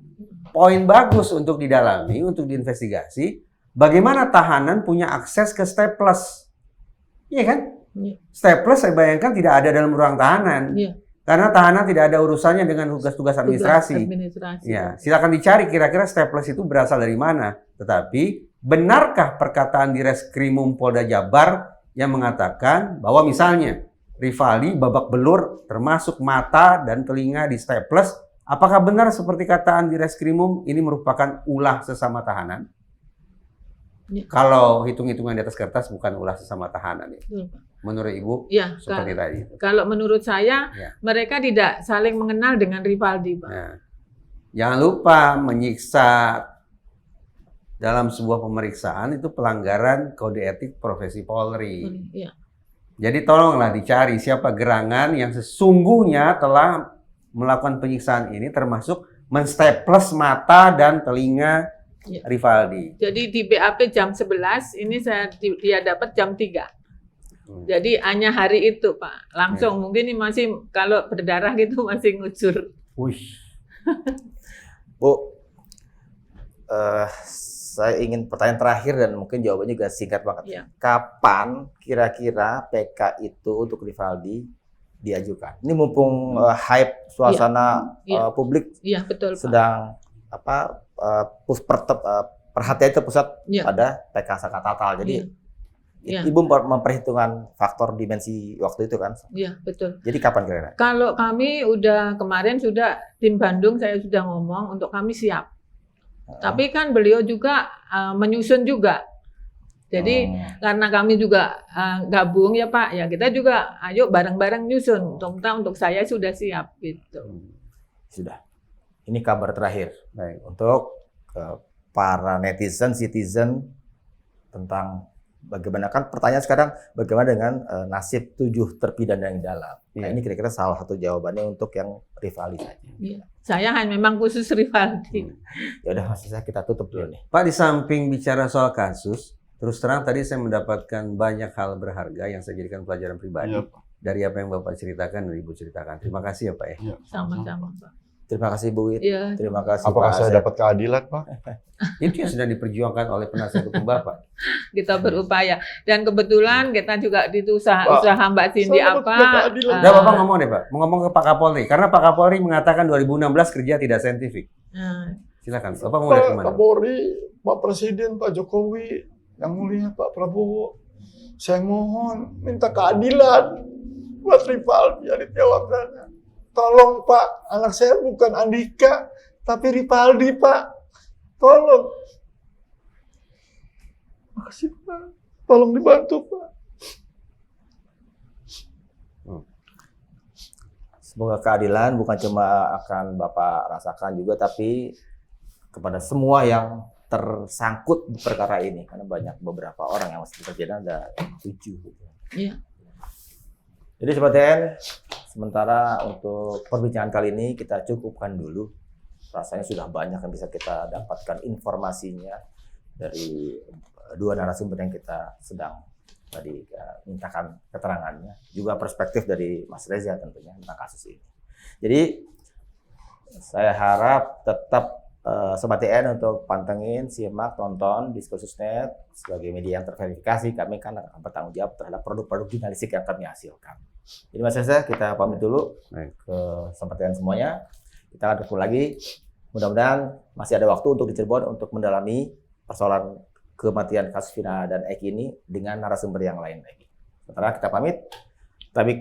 Poin bagus untuk didalami, untuk diinvestigasi, bagaimana tahanan punya akses ke staples. Iya kan? Staples saya bayangkan tidak ada dalam ruang tahanan. Iya. Karena tahanan tidak ada urusannya dengan tugas-tugas administrasi. Ya, silakan dicari kira-kira staples itu berasal dari mana. Tetapi benarkah perkataan di Reskrimum Polda Jabar yang mengatakan bahwa misalnya Rivaldi babak belur termasuk mata dan telinga di staples, apakah benar seperti kataan di Reskrimum ini merupakan ulah sesama tahanan? Ya. Kalau hitung-hitungan di atas kertas bukan ulah sesama tahanan ya. Betul, Pak. Menurut Ibu Ya, seperti tadi. kalau menurut saya Ya. mereka tidak saling mengenal dengan Rivaldi, Pak. Nah, jangan lupa menyiksa dalam sebuah pemeriksaan itu pelanggaran kode etik profesi Polri. Iya. Jadi tolonglah dicari siapa gerangan yang sesungguhnya telah melakukan penyiksaan ini termasuk menstaples mata dan telinga Ya. Rivaldi. Jadi di BAP jam 11, ini dia dapat jam 3. Jadi hanya hari itu, Pak. Langsung mungkin ini masih kalau berdarah gitu masih ngucur. Wih. Bu, saya ingin pertanyaan terakhir dan mungkin jawabannya juga singkat banget. Iya. Kapan kira-kira PK itu untuk Rivaldi diajukan? Ini mumpung hype suasana Iya. publik Iya, betul, Pak. sedang perhatian terpusat Iya. pada PK Sakatatal. Jadi Iya. Ibu memperhitungkan faktor dimensi waktu itu kan? Iya, betul. Jadi kapan kira-kira? Kalau kami kemarin sudah tim Bandung saya sudah ngomong untuk kami siap. Tapi kan beliau juga menyusun juga. Jadi karena kami juga gabung ya Pak, ya kita juga ayo bareng-bareng nyusun. Untuk saya sudah siap gitu. Sudah. Ini kabar terakhir. Baik. Untuk para netizen, citizen tentang bagaimana, kan pertanyaan sekarang bagaimana dengan nasib 7 terpidana yang dalam. Nah, ini kira-kira salah satu jawabannya untuk yang Rivaldi saja. Iya. Saya hanya memang khusus Rivaldi. Ya udah Mas Reza, kita tutup dulu nih. Pak, di samping bicara soal kasus, terus terang tadi saya mendapatkan banyak hal berharga yang saya jadikan pelajaran pribadi Iya, Pak. dari apa yang Bapak ceritakan dan Ibu ceritakan. Terima kasih ya Pak ya. Iya, Sama-sama Pak. Terima kasih Bu Wit. Iya. Terima kasih Apakah Pak saya Asep. dapat keadilan, Pak? Itu yang sedang diperjuangkan oleh penasihat hukum Bapak. Kita berupaya. Dan kebetulan kita juga di usaha Mbak Cindy saya dapat apa? keadilan. Udah Bapak ngomong deh Pak, mau ngomong ke Pak Kapolri. Karena Pak Kapolri mengatakan 2016 kerja tidak saintifik. Silakan, Bapak mau lihat Pak kemana? Kapolri, Pak Presiden, Pak Jokowi, yang mulia Pak Prabowo, saya mohon minta keadilan buat Rivaldi Aditya Wardana. Tolong Pak, anak saya bukan Andika, tapi Rivaldi Pak. Tolong. Makasih Pak. Tolong dibantu Pak. Semoga keadilan bukan cuma akan Bapak rasakan juga, tapi kepada semua yang tersangkut di perkara ini. Karena banyak beberapa orang yang masih terjadi, ada 7. Gitu. Iya. Jadi Sobat TN, sementara untuk perbincangan kali ini kita cukupkan dulu. Rasanya sudah banyak yang bisa kita dapatkan informasinya dari 2 narasumber yang kita sedang tadi mintakan keterangannya. Juga perspektif dari Mas Reza tentunya tentang kasus ini. Jadi saya harap tetap Sobat TN untuk pantengin, simak, tonton Diskursusnet sebagai media yang terverifikasi. Kami kan akan bertanggung jawab terhadap produk-produk jurnalistik yang kami hasilkan. Jadi Mas Reza, kita pamit dulu ke Sobat TN semuanya. Kita akan ketemu lagi. Mudah-mudahan masih ada waktu untuk di Cirebon untuk mendalami persoalan kematian kasus Vina dan Eki ini dengan narasumber yang lain lagi. Sementara kita pamit. Tapi